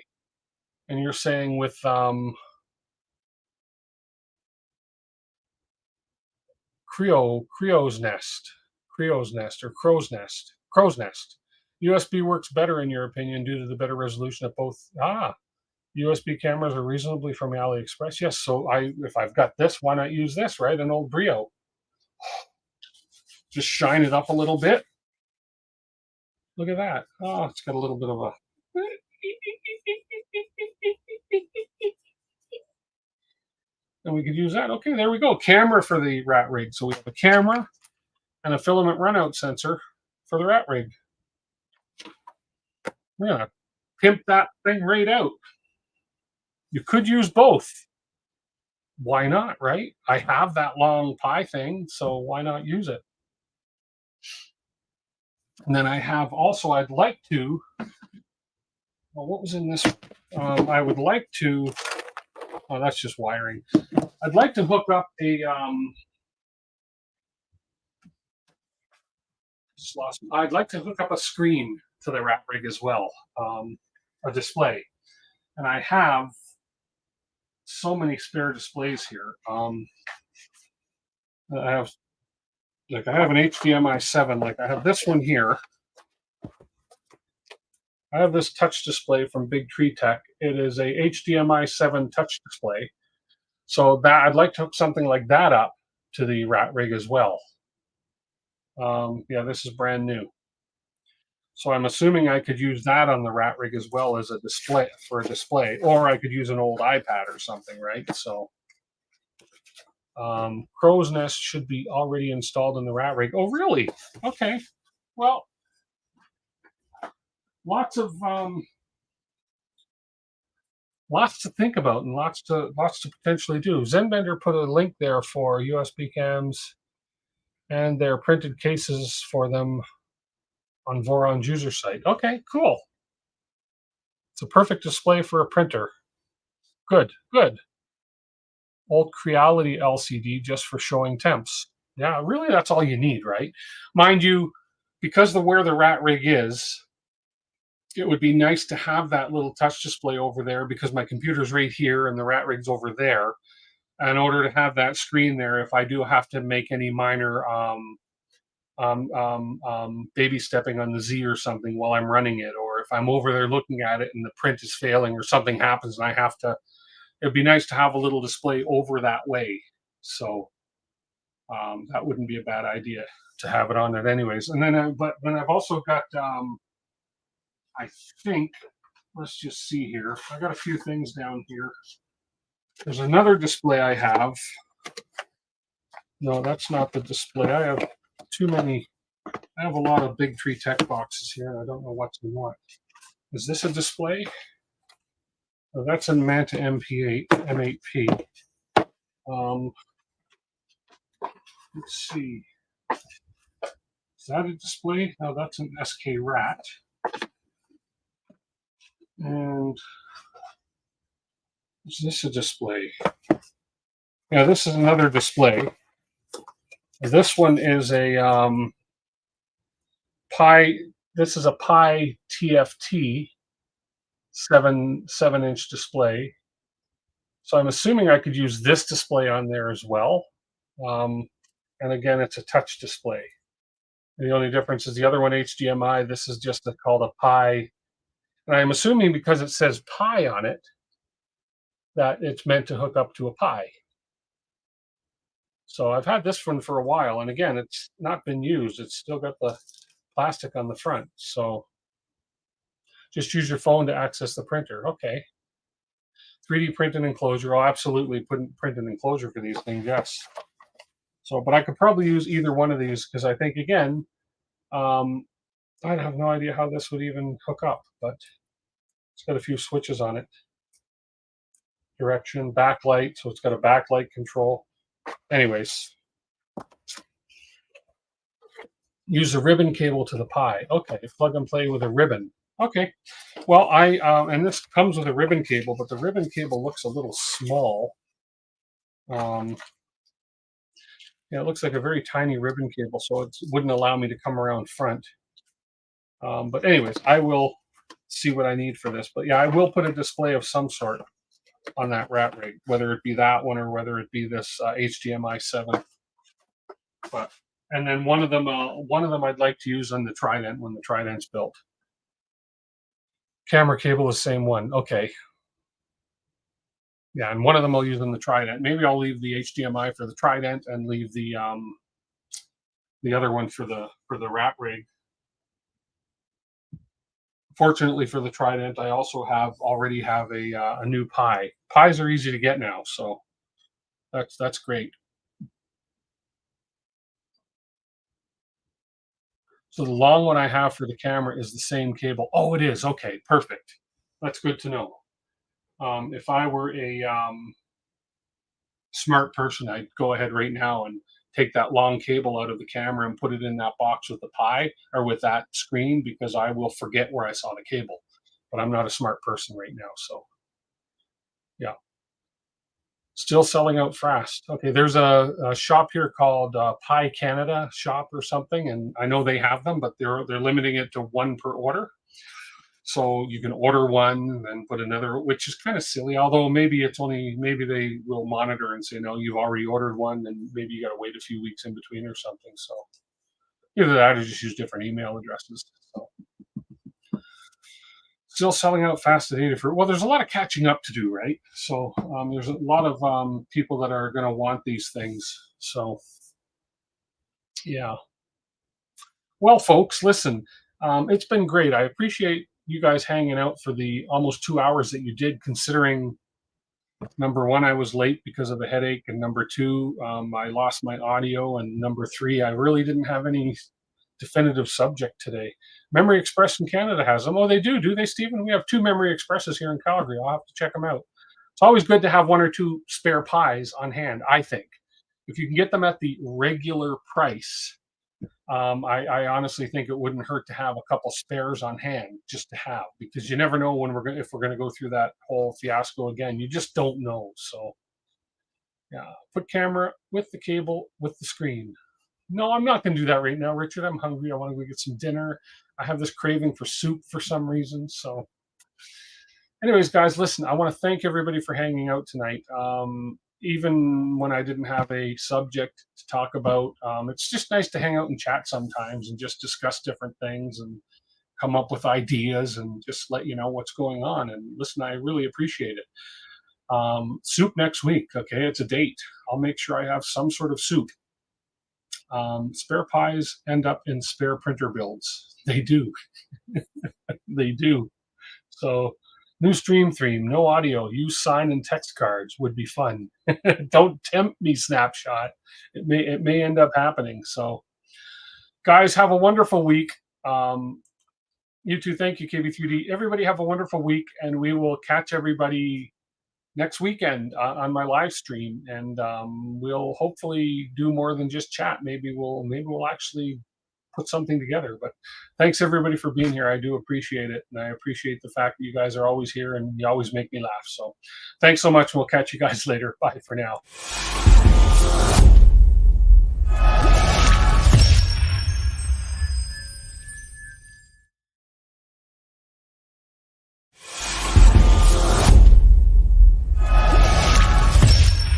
And you're saying with Crow's Nest, USB works better in your opinion due to the better resolution of both. USB cameras are reasonably from AliExpress. Yes, so if I've got this, why not use this, right? An old Brio. Just shine it up a little bit. Look at that. Oh, it's got a little bit of a. And we could use that. Okay, there we go. Camera for the rat rig. So we have a camera and a filament runout sensor for the rat rig. We're going to pimp that thing right out. You could use both. Why not, right? I have that long pie thing, so why not use it? And then I have also, I'd like to, well, what was in this? I would like to, oh, that's just wiring. I'd like to hook up a, I'd like to hook up a screen to the rat rig as well, a display. And I have so many spare displays here. I have an HDMI 7, like I have this one here. I have this touch display from Big Tree Tech. It is a HDMI 7 touch display. So that I'd like to hook something like that up to the rat rig as well. Yeah, this is brand new. So I'm assuming I could use that on the rat rig as well as a display for a display, or I could use an old iPad or something, right? So Crow's Nest should be already installed in the rat rig. Oh, really? Okay. Well, lots to think about and lots to potentially do. Zenbender put a link there for USB cams and their printed cases for them on Voron's user site. Okay, cool. It's a perfect display for a printer. Good, good. Old Creality LCD just for showing temps. Yeah, really, that's all you need, right? Mind you, because of where the rat rig is, it would be nice to have that little touch display over there because my computer's right here and the rat rig's over there. In order to have that screen there, if I do have to make any minor baby stepping on the Z or something while I'm running it, or if I'm over there looking at it and the print is failing or something happens and I have to, it'd be nice to have a little display over that way. So that wouldn't be a bad idea to have it on it anyways. And then, but then I've also got, I think, let's just see here. I got a few things down here. There's another display I have. No, that's not the display. I have too many. I have a lot of Big Tree Tech boxes here. I don't know what's in what. Is this a display? Oh, that's a Manta M8P. Let's see. Is that a display? No, that's an SK Rat. And is this a display? Yeah, this is another display. This one is a Pi. This is a Pi TFT 7-inch display. So I'm assuming I could use this display on there as well. And again, it's a touch display. The only difference is the other one HDMI. This is just called a Pi. And I'm assuming because it says Pi on it, that it's meant to hook up to a Pi. So I've had this one for a while, and again, it's not been used. It's still got the plastic on the front. So just use your phone to access the printer. Okay. 3D print and enclosure. I'll absolutely print an enclosure for these things, yes. So, but I could probably use either one of these because I think, again, I have no idea how this would even hook up, but it's got a few switches on it. Direction, backlight, so it's got a backlight control. Anyways, use a ribbon cable to the Pi. Okay, plug and play with a ribbon. Okay, well, and this comes with a ribbon cable, but the ribbon cable looks a little small. Yeah, it looks like a very tiny ribbon cable, so it wouldn't allow me to come around front. But anyways, I will see what I need for this. But yeah, I will put a display of some sort on that rat rig, whether it be that one or whether it be this HDMI 7. But and then one of them I'd like to use on the Trident when the Trident's built. Camera cable, the same one. Okay. Yeah, and one of them I'll use on the Trident. Maybe I'll leave the HDMI for the Trident and leave the other one for the rat rig. fortunately for the Trident, I also already have a new Pi. Pis are easy to get now, so that's great. So the long one I have for the camera is the same cable. Oh, it is. Okay, perfect. That's good to know. If I were a smart person, I'd go ahead right now and take that long cable out of the camera and put it in that box with the Pi or with that screen, because I will forget where I saw the cable. But I'm not a smart person right now, so yeah. Still selling out fast. Okay, there's a shop here called Pi Canada Shop or something, and I know they have them, but they're limiting it to one per order. So you can order one and put another, which is kind of silly. Although maybe they will monitor and say, no, you've already ordered one, and maybe you got to wait a few weeks in between or something. So either that or just use different email addresses. So still selling out fast at Adafruit. Well, there's a lot of catching up to do, right? So there's a lot of people that are going to want these things. So yeah. Well, folks, listen, it's been great. I appreciate you guys hanging out for the almost 2 hours that you did, considering number one, I was late because of a headache, and number two, I lost my audio, and number three, I really didn't have any definitive subject today. Memory Express in Canada has them. Oh, they do they, Stephen? We have 2 Memory Expresses here in Calgary. I'll have to check them out. It's always good to have 1 or 2 spare Pis on hand, I think. If you can get them at the regular price, I honestly think it wouldn't hurt to have a couple spares on hand just to have, because you never know when if we're going to go through that whole fiasco again. You just don't know. So yeah, put camera with the cable with the screen. No, I'm not going to do that right now, Richard. I'm hungry. I want to go get some dinner. I have this craving for soup for some reason. So anyways, guys, listen, I want to thank everybody for hanging out tonight. Even when I didn't have a subject to talk about, it's just nice to hang out and chat sometimes and just discuss different things and come up with ideas and just let you know what's going on. And listen, I really appreciate it. Soup next week. Okay, it's a date. I'll make sure I have some sort of soup. Spare Pis end up in spare printer builds. They do. They do. So new stream theme, no audio, use sign and text cards would be fun. Don't tempt me, Snapshot. It may end up happening. So guys, have a wonderful week. You too. Thank you, KB3D. Everybody have a wonderful week, and we will catch everybody next weekend on my live stream, and we'll hopefully do more than just chat. Maybe we'll actually put something together. But thanks everybody for being here. I do appreciate it, and I appreciate the fact that you guys are always here and you always make me laugh. So thanks so much. We'll catch you guys later. Bye for now.